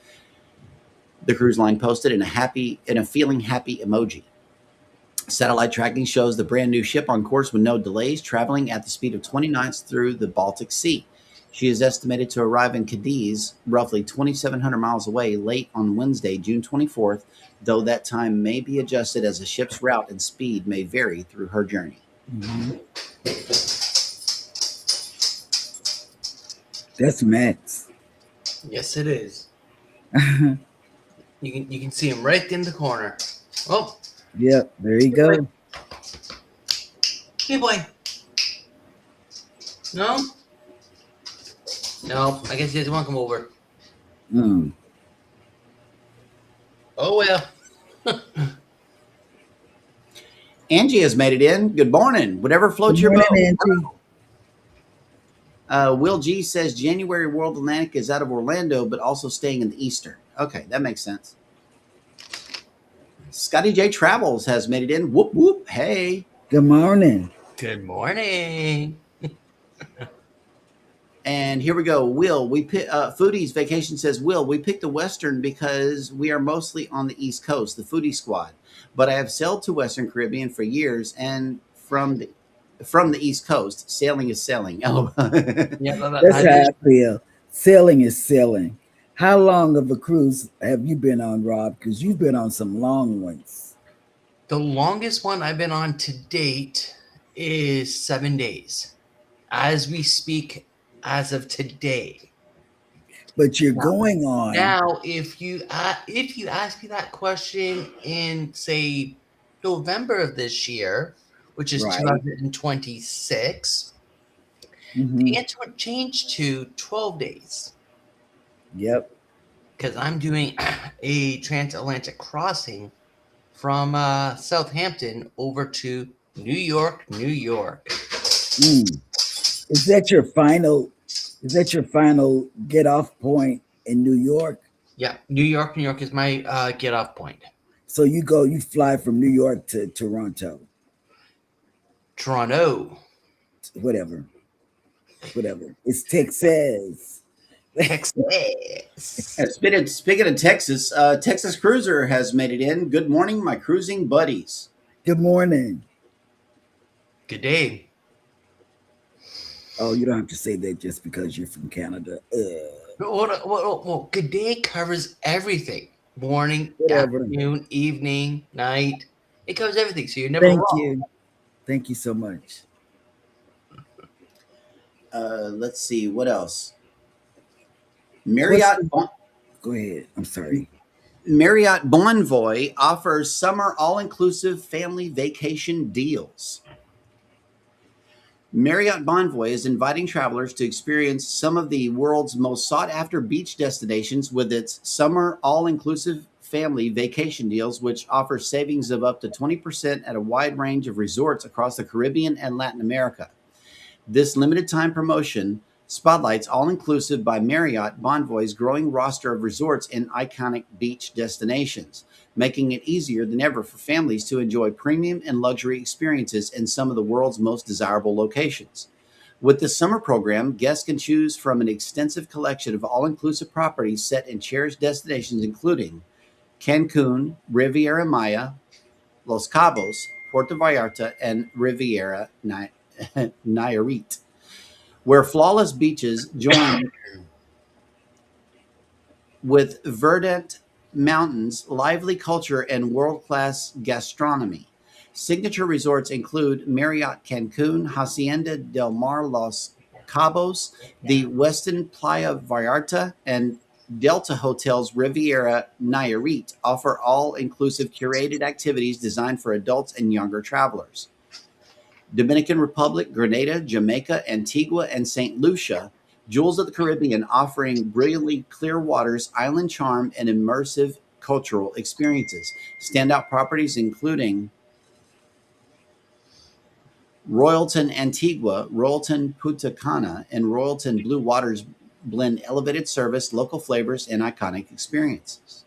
[SPEAKER 5] The cruise line posted in a feeling happy emoji. Satellite tracking shows the brand new ship on course with no delays, traveling at the speed of 20 knots through the Baltic Sea. She is estimated to arrive in Cadiz, roughly 2,700 miles away, late on Wednesday, June 24th, though that time may be adjusted as the ship's route and speed may vary through her journey.
[SPEAKER 3] That's Max.
[SPEAKER 4] Yes, it is. You can see him right in the corner. Oh,
[SPEAKER 3] Yep, there you go.
[SPEAKER 4] hey boy. No? No, I guess he doesn't want to come over. Oh well.
[SPEAKER 5] Angie has made it in. Good morning. Whatever floats your boat. Will G says January World Atlantic is out of Orlando, but also staying in the Eastern. Okay, that makes sense. Scotty J Travels has made it in. Whoop, whoop. Hey.
[SPEAKER 3] Good morning.
[SPEAKER 4] Good morning.
[SPEAKER 5] And here we go. Will, we pick Foodies Vacation says, Will, we picked the Western because we are mostly on the East Coast, the Foodie Squad. But I have sailed to Western Caribbean for years, and from the East Coast, sailing is sailing. Oh,
[SPEAKER 4] Yeah,
[SPEAKER 3] That's how I feel. Sailing is sailing. How long of a cruise have you been on, Rob? Because you've been on some long ones.
[SPEAKER 4] the longest one I've been on to date is 7 days. As we speak, as of today.
[SPEAKER 3] But you're going on.
[SPEAKER 4] Now, if you ask me that question in, say, November of this year, which is
[SPEAKER 3] Right.
[SPEAKER 4] 2026,
[SPEAKER 3] Mhm.
[SPEAKER 4] the answer would change to 12 days.
[SPEAKER 3] Yep.
[SPEAKER 4] because I'm doing a transatlantic crossing from Southampton over to New York, New York.
[SPEAKER 3] Mm. Is that your final? Is that your final get off point in New York?
[SPEAKER 4] Yeah, New York, New York is my get off point.
[SPEAKER 3] So you fly from New York to Toronto,
[SPEAKER 4] Toronto,
[SPEAKER 3] whatever, whatever. It's Texas.
[SPEAKER 4] Texas.
[SPEAKER 5] Speaking of Texas, Texas Cruiser has made it in. Good morning, my cruising buddies.
[SPEAKER 3] Good morning.
[SPEAKER 4] Good day.
[SPEAKER 3] Oh, you don't have to say that just because you're from Canada.
[SPEAKER 4] Well, good day covers everything. Morning,
[SPEAKER 3] Whatever.
[SPEAKER 4] afternoon, evening, night. It covers everything, so you're never
[SPEAKER 3] Thank
[SPEAKER 4] wrong.
[SPEAKER 3] you. Thank you so much.
[SPEAKER 5] Let's see what else. Marriott
[SPEAKER 3] Go ahead. I'm sorry.
[SPEAKER 5] Marriott Bonvoy offers summer all-inclusive family vacation deals. Marriott Bonvoy is inviting travelers to experience some of the world's most sought-after beach destinations with its summer all-inclusive family vacation deals, which offer savings of up to 20% at a wide range of resorts across the Caribbean and Latin America. This limited time promotion spotlights All-Inclusive by Marriott Bonvoy's growing roster of resorts in iconic beach destinations, making it easier than ever for families to enjoy premium and luxury experiences in some of the world's most desirable locations. With the summer program, guests can choose from an extensive collection of all-inclusive properties set in cherished destinations including Cancun, Riviera Maya, Los Cabos, Puerto Vallarta, and Riviera Nayarit, where flawless beaches join with verdant mountains, lively culture, and world-class gastronomy. Signature resorts include Marriott Cancun, Hacienda del Mar Los Cabos, the Westin Playa Vallarta, and Delta Hotels Riviera Nayarit offer all-inclusive curated activities designed for adults and younger travelers. Dominican Republic, Grenada, Jamaica, Antigua, and St. Lucia, jewels of the Caribbean offering brilliantly clear waters, island charm, and immersive cultural experiences. Standout properties including Royalton Antigua, Royalton Punta Cana, and Royalton Blue Waters blend elevated service, local flavors, and iconic experiences.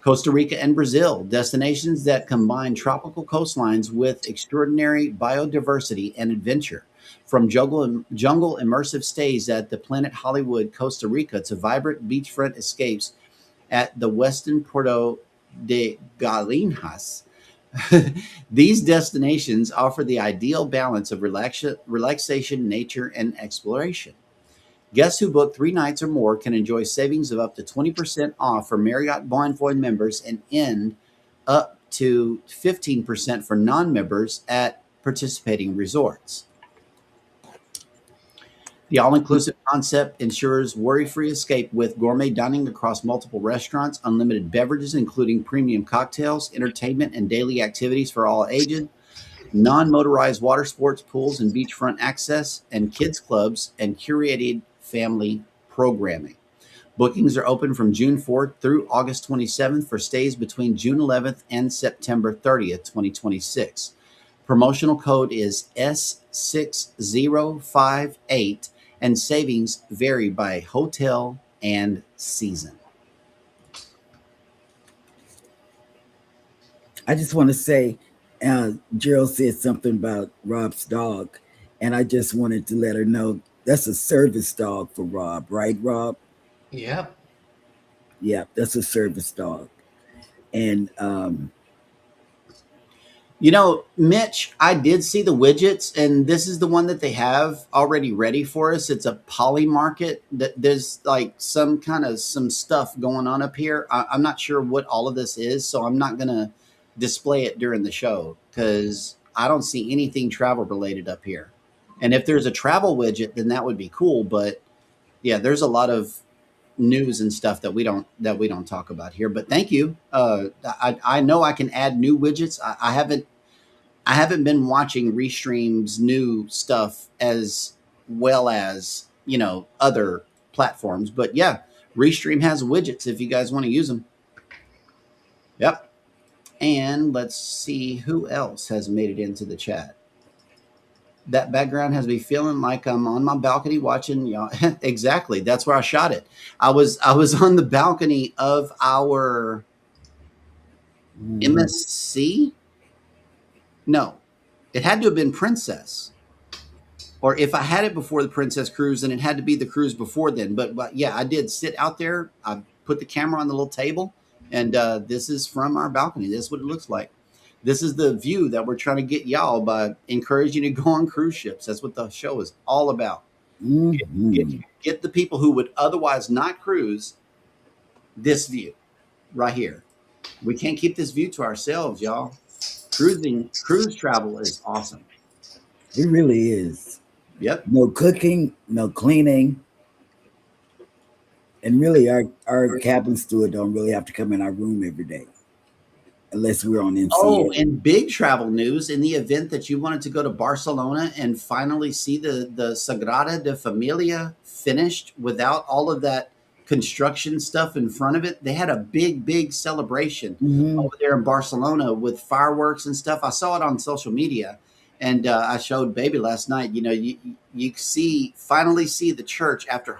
[SPEAKER 5] Costa Rica and Brazil, destinations that combine tropical coastlines with extraordinary biodiversity and adventure. From jungle immersive stays at the Planet Hollywood, Costa Rica, to vibrant beachfront escapes at the Westin Puerto de Galinas. These destinations offer the ideal balance of relaxation, nature, and exploration. Guests who book 3 nights or more can enjoy savings of up to 20% off for Marriott Bonvoy members and up to 15% for non-members at participating resorts. The all-inclusive concept ensures worry-free escape with gourmet dining across multiple restaurants, unlimited beverages including premium cocktails, entertainment and daily activities for all ages, non-motorized water sports, pools and beachfront access, and kids clubs, and curated family programming. Bookings are open from June 4th through August 27th for stays between June 11th and September 30th, 2026. Promotional code is S6058 and savings vary by hotel and season.
[SPEAKER 3] I just want to say, Gerald said something about Rob's dog, and I just wanted to let her know that's a service dog for Rob, right, Rob?
[SPEAKER 4] Yep.
[SPEAKER 3] Yeah, that's a service dog. And
[SPEAKER 5] you know, Mitch, I did see the widgets, and this is the one that they have already ready for us. It's a Poly Market. There's like some stuff going on up here. I'm not sure what all of this is, so I'm not gonna display it during the show because I don't see anything travel related up here. And if there's a travel widget, then that would be cool. But yeah, there's a lot of news and stuff that we don't talk about here. But thank you. I know I can add new widgets. I haven't been watching Restream's new stuff as well as other platforms. But yeah, Restream has widgets if you guys want to use them. Yep. And let's see who else has made it into the chat. That background has me feeling like I'm on my balcony watching y'all. Exactly. That's where I shot it. I was on the balcony of our MSC. No, it had to have been Princess. Or if I had it before the Princess Cruise, then it had to be the cruise before then. But yeah, I did sit out there. I put the camera on the little table, and this is from our balcony. This is what it looks like. This is the view that we're trying to get y'all by encouraging you to go on cruise ships. That's what the show is all about. Get the people who would otherwise not cruise this view right here. We can't keep this view to ourselves, y'all. Cruise travel is awesome.
[SPEAKER 3] It really is.
[SPEAKER 5] Yep.
[SPEAKER 3] No cooking, no cleaning. And really, our cabin steward don't really have to come in our room every day. Unless we're on NCA.
[SPEAKER 5] Oh, and big travel news, in the event that you wanted to go to Barcelona and finally see the Sagrada de Familia finished without all of that construction stuff in front of it, they had a big celebration over there in Barcelona with fireworks and stuff. I saw it on social media, and I showed Baby last night. You know, you finally see the church after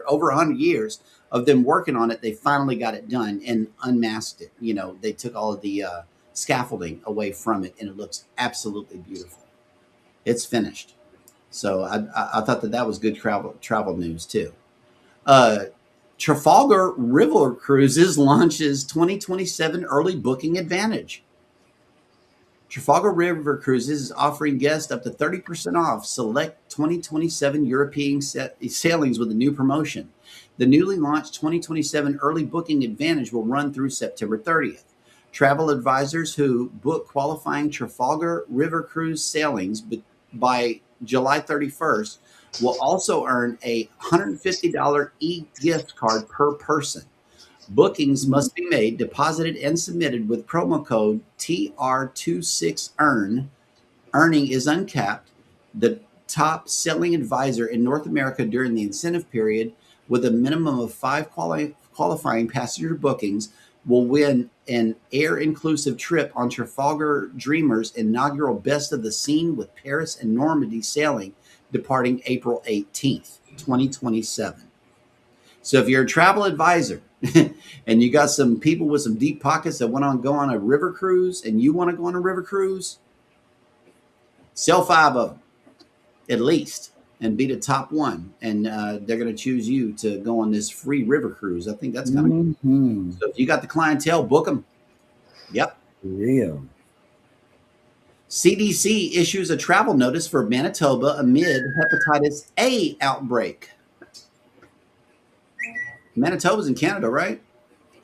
[SPEAKER 5] over 100 years of them working on it. They finally got it done and unmasked it. You know, they took all of the scaffolding away from it, and it looks absolutely beautiful. It's finished. So I thought that was good travel news too. Trafalgar River Cruises launches 2027 early booking advantage. Trafalgar River Cruises is offering guests up to 30% off select 2027 European sailings with a new promotion. The newly launched 2027 early booking advantage will run through September 30th. Travel advisors who book qualifying Trafalgar River Cruise sailings by July 31st will also earn a $150 e-gift card per person. Bookings must be made, deposited, and submitted with promo code TR26EARN. Earning is uncapped. The top selling advisor in North America during the incentive period, with a minimum of 5 qualifying passenger bookings, will win an air-inclusive trip on Trafalgar Dreamer's inaugural Best of the Scene with Paris and Normandy sailing, departing April 18th, 2027. So if you're a travel advisor and you got some people with some deep pockets that want to go on a river cruise, and you want to go on a river cruise, sell 5 of them at least and be the top one. And they're going to choose you to go on this free river cruise. I think that's kind of cool. So if you got the clientele, book them. Yep.
[SPEAKER 3] Real.
[SPEAKER 5] CDC issues a travel notice for Manitoba amid hepatitis A outbreak. Manitoba's in Canada, right?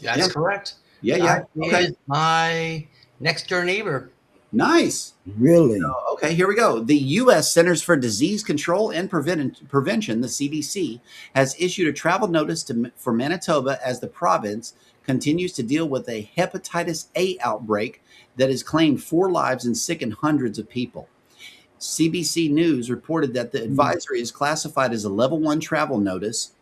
[SPEAKER 4] That's correct.
[SPEAKER 5] Yeah.
[SPEAKER 4] Okay. Is my next door neighbor.
[SPEAKER 5] Nice.
[SPEAKER 3] Really?
[SPEAKER 5] Okay, here we go. The U.S. Centers for Disease Control and Prevention, the CDC, has issued a travel notice for Manitoba as the province continues to deal with a hepatitis A outbreak that has claimed 4 lives and sickened hundreds of people. CBC News reported that the advisory is classified as a level 1 travel notice,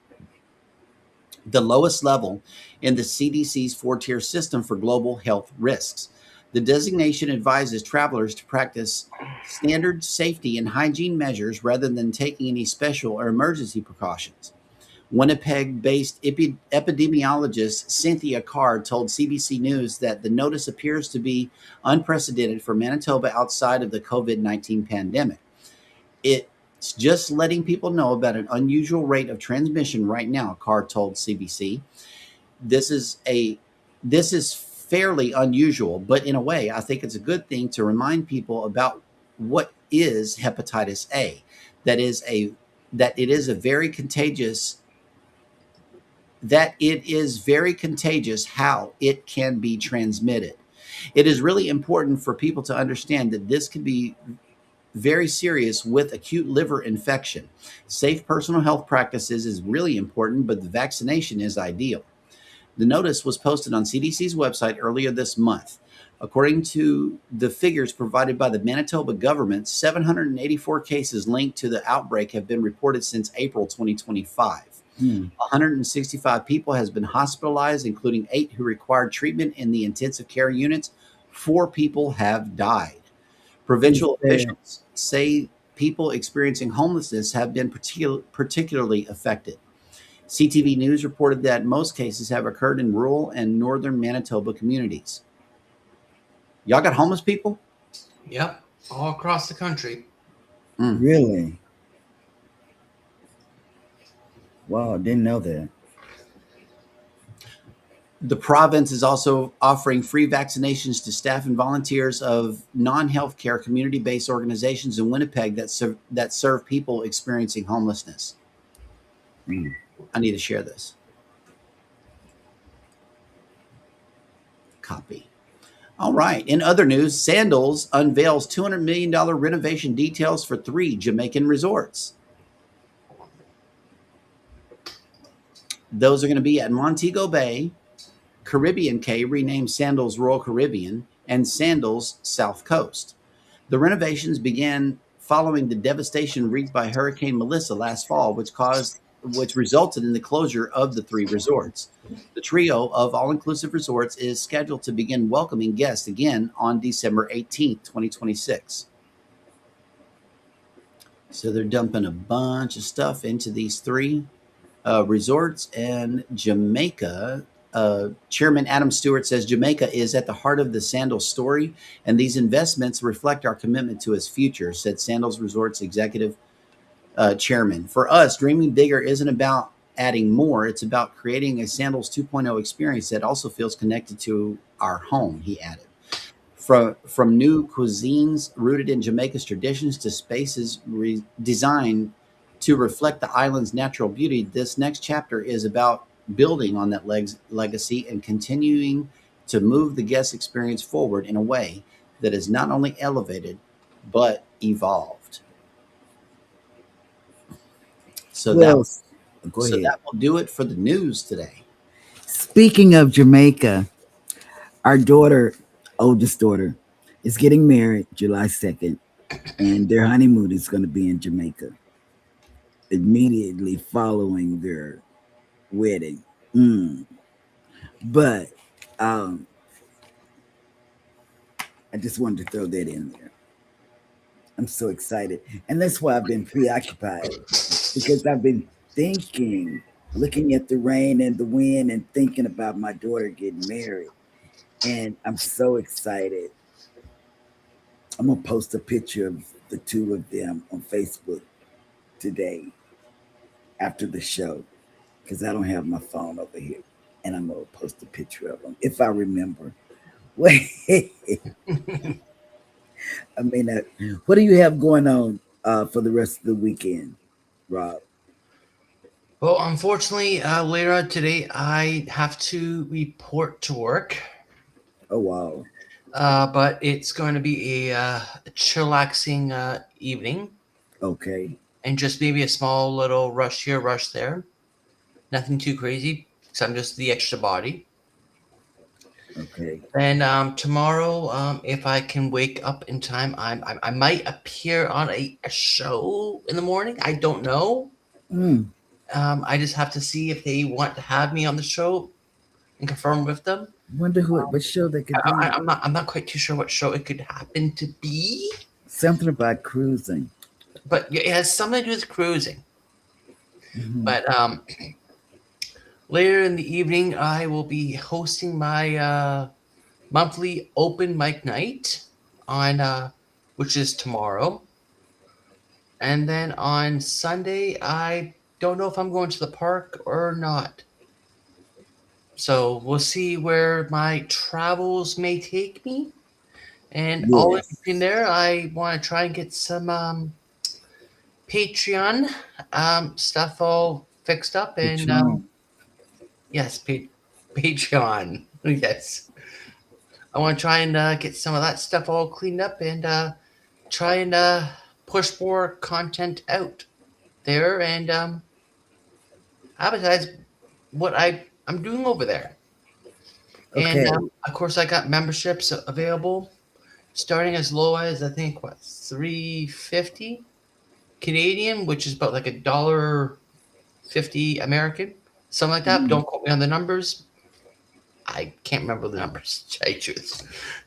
[SPEAKER 5] the lowest level in the CDC's 4-tier system for global health risks. The designation advises travelers to practice standard safety and hygiene measures rather than taking any special or emergency precautions. Winnipeg-based epidemiologist Cynthia Carr told CBC News that the notice appears to be unprecedented for Manitoba outside of the COVID-19 pandemic. It's just letting people know about an unusual rate of transmission right now, Carr told CBC. This is fairly unusual, but in a way, I think it's a good thing to remind people about what is hepatitis A. That it is very contagious how it can be transmitted. It is really important for people to understand that this can be very serious with acute liver infection. Safe personal health practices is really important, but the vaccination is ideal. The notice was posted on CDC's website earlier this month. According to the figures provided by the Manitoba government, 784 cases linked to the outbreak have been reported since April 2025.
[SPEAKER 3] Hmm.
[SPEAKER 5] 165 people has been hospitalized, including 8 who required treatment in the intensive care units. 4 people have died. Provincial officials say people experiencing homelessness have been particularly affected. CTV News reported that most cases have occurred in rural and northern Manitoba communities. Y'all got homeless people?
[SPEAKER 4] Yep, all across the country.
[SPEAKER 3] Really? Wow, didn't know that.
[SPEAKER 5] The province is also offering free vaccinations to staff and volunteers of non-healthcare community-based organizations in Winnipeg that serve people experiencing homelessness. I need to share this. Copy. All right. In other news, Sandals unveils $200 million renovation details for 3 Jamaican resorts. Those are going to be at Montego Bay, Caribbean Cay, renamed Sandals Royal Caribbean, and Sandals South Coast. The renovations began following the devastation wreaked by Hurricane Melissa last fall, which resulted in the closure of the 3 resorts. The trio of all-inclusive resorts is scheduled to begin welcoming guests again on December 18th, 2026. So they're dumping a bunch of stuff into these 3 resorts. And Jamaica, Chairman Adam Stewart says Jamaica is at the heart of the Sandals story, and these investments reflect our commitment to its future, said Sandals Resorts executive chairman. For us, dreaming bigger isn't about adding more. It's about creating a Sandals 2.0 experience that also feels connected to our home, he added. From new cuisines rooted in Jamaica's traditions to spaces designed to reflect the island's natural beauty, this next chapter is about building on that legacy and continuing to move the guest experience forward in a way that is not only elevated, but evolved. So that will do it for the news today.
[SPEAKER 3] Speaking of Jamaica, our oldest daughter, is getting married July 2nd, and their honeymoon is going to be in Jamaica immediately following their wedding. But I just wanted to throw that in there. I'm so excited. And that's why I've been preoccupied, because I've been thinking, looking at the rain and the wind and thinking about my daughter getting married. And I'm so excited. I'm going to post a picture of the 2 of them on Facebook today after the show, because I don't have my phone over here. And I'm going to post a picture of them if I remember. Wait. I mean, what do you have going on for the rest of the weekend, Rob?
[SPEAKER 4] Well, unfortunately, later on today, I have to report to work.
[SPEAKER 3] Oh, wow.
[SPEAKER 4] But it's going to be a chillaxing evening.
[SPEAKER 3] Okay.
[SPEAKER 4] And just maybe a small little rush here, rush there. Nothing too crazy, because I'm just the extra body.
[SPEAKER 3] Okay.
[SPEAKER 4] And tomorrow, if I can wake up in time, I might appear on a show in the morning. I don't know. I just have to see if they want to have me on the show and confirm with them.
[SPEAKER 3] Wonder what show they could be.
[SPEAKER 4] I'm not quite too sure what show it could happen to be.
[SPEAKER 3] Something about cruising.
[SPEAKER 4] But it has something to do with cruising. But later in the evening, I will be hosting my monthly open mic night on which is tomorrow. And then on Sunday, I don't know if I'm going to the park or not. So we'll see where my travels may take me. And all in between there, I want to try and get some Patreon stuff all fixed up. And yes, Patreon. Yes. I want to try and get some of that stuff all cleaned up and try and push more content out there and advertise what I'm doing over there.
[SPEAKER 3] Okay.
[SPEAKER 4] And of course, I got memberships available, starting as low as I think $3.50 Canadian, which is about like $1 50 American, something like that. Don't quote me on the numbers. I can't remember the numbers, to tell you the truth.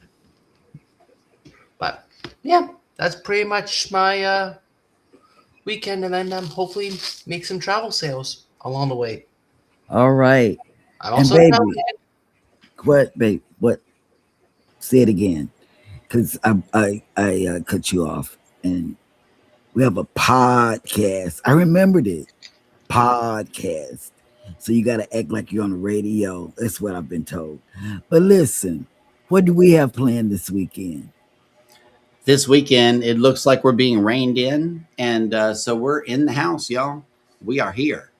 [SPEAKER 4] But yeah, that's pretty much my weekend, and then hopefully make some travel sales along the way.
[SPEAKER 3] All right.
[SPEAKER 4] I'm
[SPEAKER 3] And
[SPEAKER 4] also
[SPEAKER 3] baby,
[SPEAKER 4] traveling.
[SPEAKER 3] what, babe? What? Say it again, because I cut you off, and we have a podcast. I remembered it. Podcast. So you got to act like you're on the radio. That's what I've been told. But listen, what do we have planned this weekend?
[SPEAKER 5] This weekend, it looks like we're being reined in, and so we're in the house, y'all. We are here.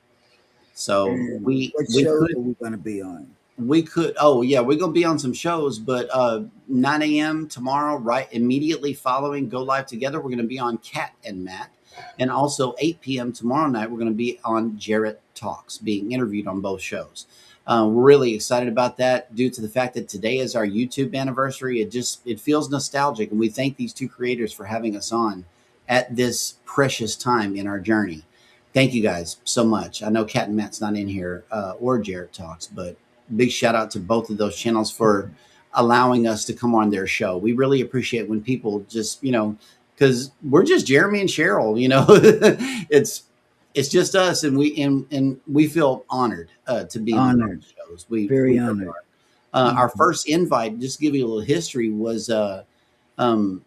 [SPEAKER 5] So
[SPEAKER 3] And
[SPEAKER 5] we
[SPEAKER 3] what
[SPEAKER 5] we
[SPEAKER 3] shows
[SPEAKER 5] could
[SPEAKER 3] are we going to be on?
[SPEAKER 5] we could oh yeah, we're gonna be on some shows, but 9 a.m. tomorrow, right immediately following Go Live Together, we're gonna be on Cat and Matt, and also 8 p.m. tomorrow night, we're gonna be on Jarrett Talks, being interviewed on both shows. We're really excited about that due to the fact that today is our YouTube anniversary. It feels nostalgic, and we thank these two creators for having us on at this precious time in our journey. Thank you guys so much. I know Cat and Matt's not in here or Jarrett Talks, but big shout out to both of those channels for allowing us to come on their show. We really appreciate when people just, because we're just Jeremy and Cheryl, it's just us, and we feel honored to be on
[SPEAKER 3] Honored.
[SPEAKER 5] those shows. We
[SPEAKER 3] Very
[SPEAKER 5] we
[SPEAKER 3] honored.
[SPEAKER 5] Our first invite, just to give you a little history, was um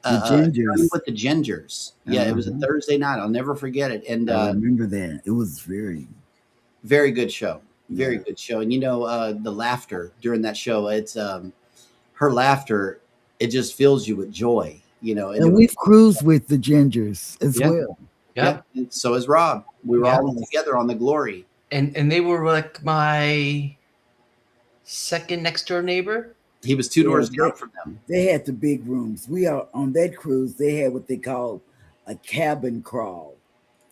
[SPEAKER 3] Gingers.
[SPEAKER 5] with the Gingers. Yeah, it was a Thursday night. I'll never forget it. And
[SPEAKER 3] I remember that. It was very,
[SPEAKER 5] very good show. Very
[SPEAKER 3] Yeah.
[SPEAKER 5] good show. And the laughter during that show, it's her laughter, it just fills you with joy, and it
[SPEAKER 3] and
[SPEAKER 5] was,
[SPEAKER 3] we've cruised with the Gingers as
[SPEAKER 5] Yeah.
[SPEAKER 3] well.
[SPEAKER 4] Yeah.
[SPEAKER 5] and so is Rob. We were
[SPEAKER 4] Yeah.
[SPEAKER 5] all together on the Glory.
[SPEAKER 4] And they were like my second next door neighbor.
[SPEAKER 5] He was two doors
[SPEAKER 3] Yeah,
[SPEAKER 5] down from them.
[SPEAKER 3] They had the big rooms. We are on that cruise. They had what they call a cabin crawl.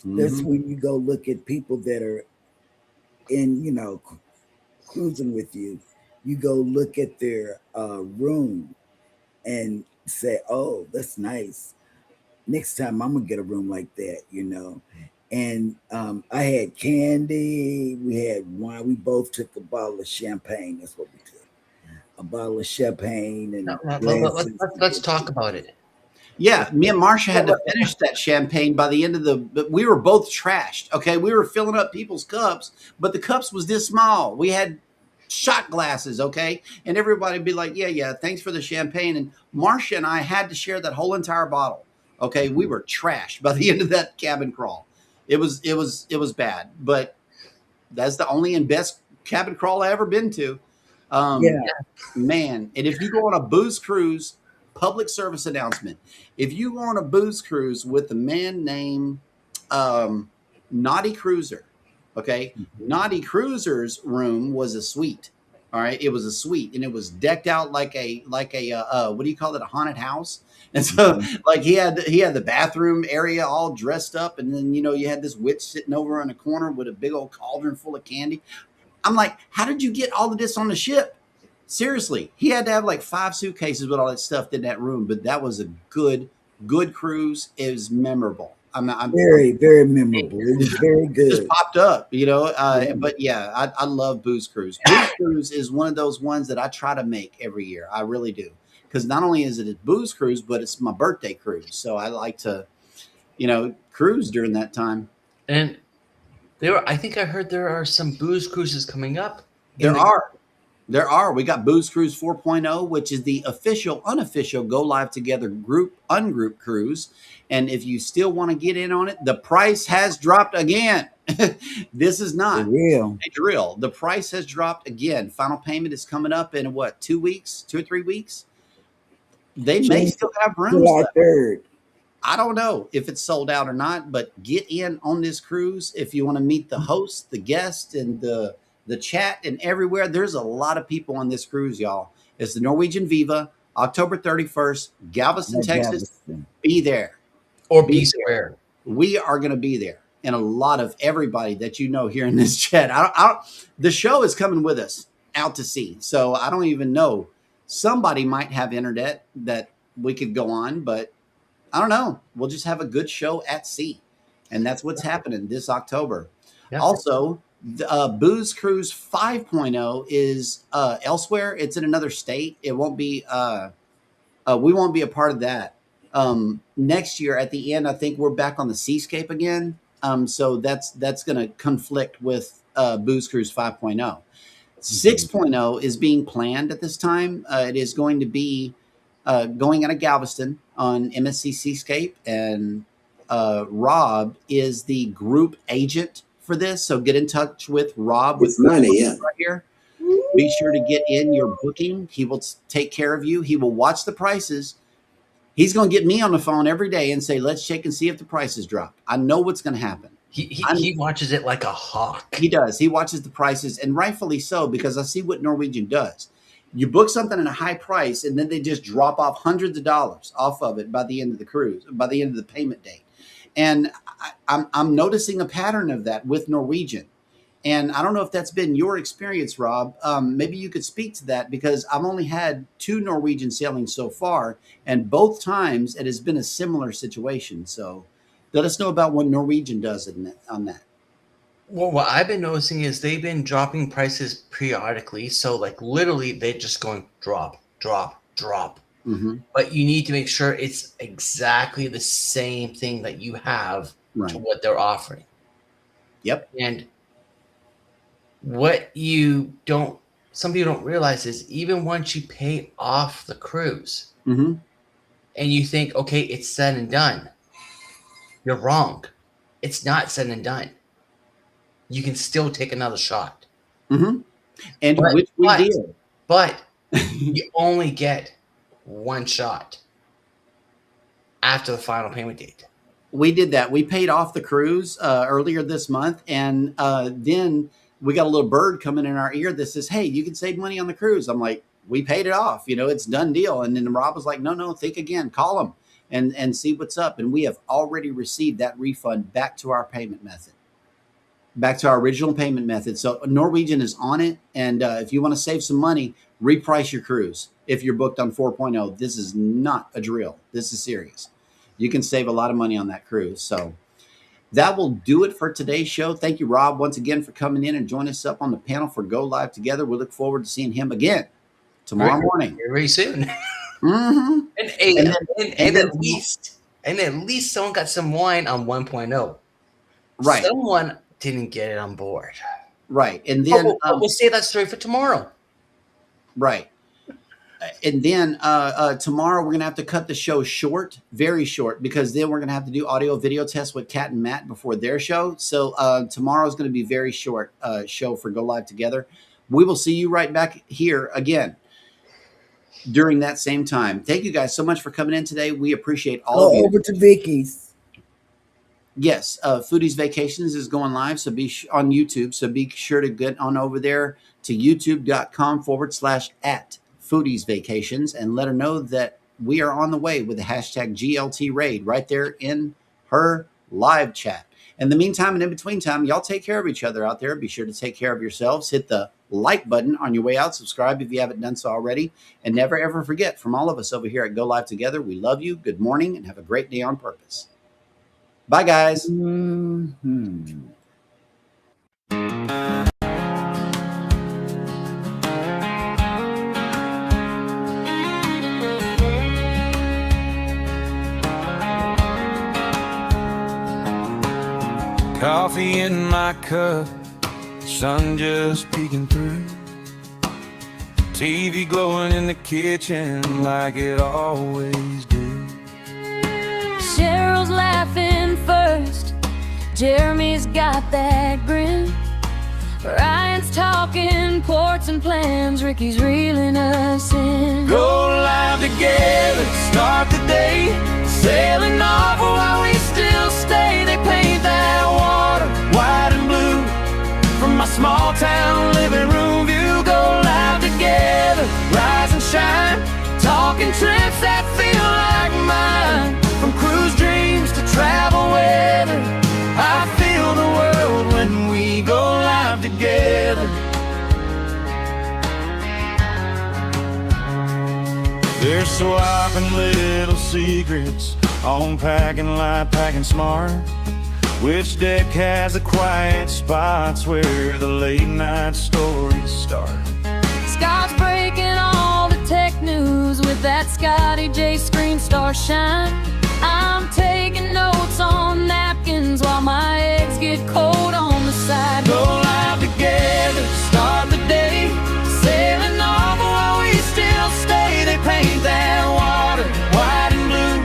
[SPEAKER 3] That's
[SPEAKER 5] Mhm.
[SPEAKER 3] when you go look at people that are in, cruising with you. You go look at their room and say, "Oh, that's nice. Next time I'm gonna get a room like that." And I had candy. We had wine. We both took a bottle of champagne. That's what we took. A bottle of champagne and
[SPEAKER 4] Let's talk about it.
[SPEAKER 5] Yeah, me and Marsha had to finish that champagne by the end of but we were both trashed. Okay, we were filling up people's cups, but the cups was this small. We had shot glasses, okay, and everybody would be like, "Yeah, thanks for the champagne." And Marsha and I had to share that whole entire bottle. Okay, we were trashed by the end of that cabin crawl. It was bad, but that's the only and best cabin crawl I ever been to.
[SPEAKER 3] Yeah.
[SPEAKER 5] Man, and if you go on a booze cruise, public service announcement, if you go on a booze cruise with a man named Naughty Cruiser, okay, Naughty Cruiser's room was a suite. All right, it was a suite, and it was decked out like a what do you call it, a haunted house. And so like he had the bathroom area all dressed up, and then you had this witch sitting over in a corner with a big old cauldron full of candy. I'm like, how did you get all of this on the ship? Seriously, he had to have like 5 suitcases with all that stuff in that room. But that was a good cruise. It was memorable. I'm
[SPEAKER 3] Very, very memorable. It was very
[SPEAKER 5] just
[SPEAKER 3] good.
[SPEAKER 5] popped up,
[SPEAKER 3] Yeah.
[SPEAKER 5] But yeah, I love Booze Cruise. Booze Cruise is one of those ones that I try to make every year. I really do. Because not only is it a booze cruise, but it's my birthday cruise. So I like to, cruise during that time.
[SPEAKER 4] And I think I heard there are some booze cruises coming up.
[SPEAKER 5] There are. We got Booze Cruise 4.0, which is the official, unofficial Go Live Together ungroup cruise. And if you still want to get in on it, the price has dropped again. This is
[SPEAKER 3] For
[SPEAKER 5] not
[SPEAKER 3] real.
[SPEAKER 5] a drill. The price has dropped again. Final payment is coming up in 2 weeks, 2 or 3 weeks. They may still have rooms
[SPEAKER 3] July
[SPEAKER 5] left.
[SPEAKER 3] 3rd.
[SPEAKER 5] I don't know if it's sold out or not, but get in on this cruise if you want to meet the host, the guest, and the chat and everywhere. There's a lot of people on this cruise, y'all. It's the Norwegian Viva, October 31st, Galveston, Texas.
[SPEAKER 3] Galveston.
[SPEAKER 5] Be there.
[SPEAKER 4] Or be square.
[SPEAKER 5] We are going to be there. And a lot of everybody that you know here in this chat. The show is coming with us out to sea. So I don't even know. Somebody might have internet that we could go on, but I don't know. We'll just have a good show at sea. And that's what's happening this October.
[SPEAKER 4] Yep.
[SPEAKER 5] Also, Booze Cruise 5.0 is elsewhere. It's in another state. It won't be. We won't be a part of that. Next year at the end, I think we're back on the Seascape again. So that's going to conflict with Booze Cruise 5.0. 6.0 is being planned at this time. It is going to be going out of Galveston on MSC Seascape, and Rob is the group agent for this. So get in touch with Rob
[SPEAKER 6] With money, yeah.
[SPEAKER 5] right here. Be sure to get in your booking. He will take care of you. He will watch the prices. He's going to get me on the phone every day and say, let's check and see if the prices drop. I know what's going to happen.
[SPEAKER 4] He watches it like a hawk.
[SPEAKER 5] He does. He watches the prices, and rightfully so, because I see what Norwegian does. You book something at a high price, and then they just drop off hundreds of dollars off of it by the end of the cruise, by the end of the payment date. And I'm noticing a pattern of that with Norwegian. And I don't know if that's been your experience, Rob. Maybe you could speak to that, because I've only had 2 Norwegian sailings so far, and both times it has been a similar situation. So let us know about what Norwegian does on that.
[SPEAKER 4] Well, what I've been noticing is they've been dropping prices periodically. So, like, literally, they're just going drop, drop, drop.
[SPEAKER 5] Mm-hmm.
[SPEAKER 4] But you need to make sure it's exactly the same thing that you have
[SPEAKER 5] Right.
[SPEAKER 4] to what they're offering.
[SPEAKER 5] Yep.
[SPEAKER 4] And what some people don't realize is, even once you pay off the cruise
[SPEAKER 5] Mm-hmm.
[SPEAKER 4] and you think, okay, it's said and done, you're wrong. It's not said and done. You can still take another shot.
[SPEAKER 5] Mm-hmm. And
[SPEAKER 4] But-
[SPEAKER 5] which we
[SPEAKER 4] but-
[SPEAKER 5] did.
[SPEAKER 4] But you only get one shot after the final payment date.
[SPEAKER 5] We did that. We paid off the cruise earlier this month, and then we got a little bird coming in our ear that says, hey, you can save money on the cruise. I'm like, we paid it off. It's done deal. And then Rob was like, no, think again. Call them and see what's up. And we have already received that refund back to our payment method, back to our original payment method. So Norwegian is on it. And if you want to save some money, reprice your cruise. If you're booked on 4.0, this is not a drill. This is serious. You can save a lot of money on that cruise. So that will do it for today's show. Thank you, Rob, once again for coming in and joining us up on the panel for Go Live Together. We look forward to seeing him again tomorrow morning.
[SPEAKER 4] Very soon.
[SPEAKER 5] Mm-hmm.
[SPEAKER 4] And at least someone got some wine on 1.0.
[SPEAKER 5] Right.
[SPEAKER 4] Someone didn't get it on board.
[SPEAKER 5] Right. And then
[SPEAKER 4] we'll save that story for tomorrow.
[SPEAKER 5] right. And then tomorrow we're going to have to cut the show short, very short, because then we're going to have to do audio video tests with Kat and Matt before their show. So tomorrow is going to be a very short show for Go Live Together. We will see you right back here again during that same time. Thank you guys so much for coming in today. We appreciate all of
[SPEAKER 3] Go
[SPEAKER 5] you.
[SPEAKER 3] over to Vicky's.
[SPEAKER 5] Yes, Foodies Vacations is going live, so on YouTube. So be sure to get on over there to youtube.com/@ Foodies Vacations and let her know that we are on the way with the hashtag GLT Raid right there in her live chat. In the meantime and in between time, y'all take care of each other out there. Be sure to take care of yourselves. Hit the like button on your way out. Subscribe if you haven't done so already. And never, ever forget, from all of us over here at Go Live Together, we love you. Good morning and have a great day on purpose. Bye, guys.
[SPEAKER 3] Mm-hmm.
[SPEAKER 1] Coffee in my cup, sun just peeking through. TV glowing in the kitchen like it always do.
[SPEAKER 2] Cheryl's laughing first. Jeremy's got that grin. Ryan's talking ports and plans. Ricky's reeling us in.
[SPEAKER 1] Go live together, start the day, sailing off while we still stay. They paint that water white and blue from my small town living room view. Go live together, rise and shine, talking trips that feel like mine. From cruise dreams to travel weather, I feel the world when we go live together. They're swapping little secrets on packing light, packing smart. Which deck has the quiet spots where the late night stories start?
[SPEAKER 2] Scott's breaking all the tech news with that Scotty J Screen Star shine. I'm taking notes on napkins while my eggs get cold on the side.
[SPEAKER 1] Go live together, start the day, sailing off while we still stay. They paint that water white and blue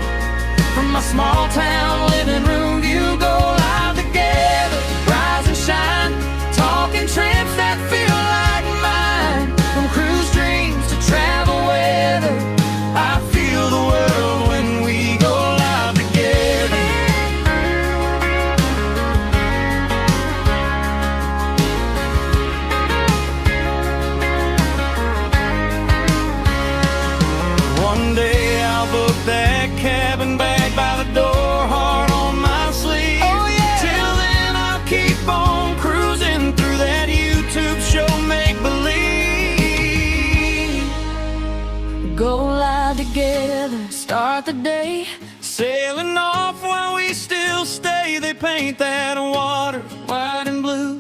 [SPEAKER 1] from my small town living room view. Go live together, rise and shine, talking trips that feel like mine. From cruise dreams to travel weather, I feel the world when we go live together. One day I'll book that cabin back by the door, heart on my sleeve. Oh, yeah. Till then I'll keep on cruising through that YouTube show, make believe.
[SPEAKER 2] Go live together, start the day.
[SPEAKER 1] Sailing off while we still stay. They paint that water white and blue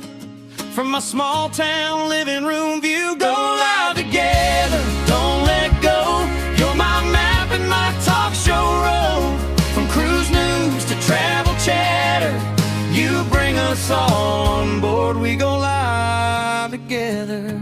[SPEAKER 1] from my small town living room view. Go live together, don't let go. You're my map and my talk show road. From cruise news to travel chatter, you bring us all on board. We go live together.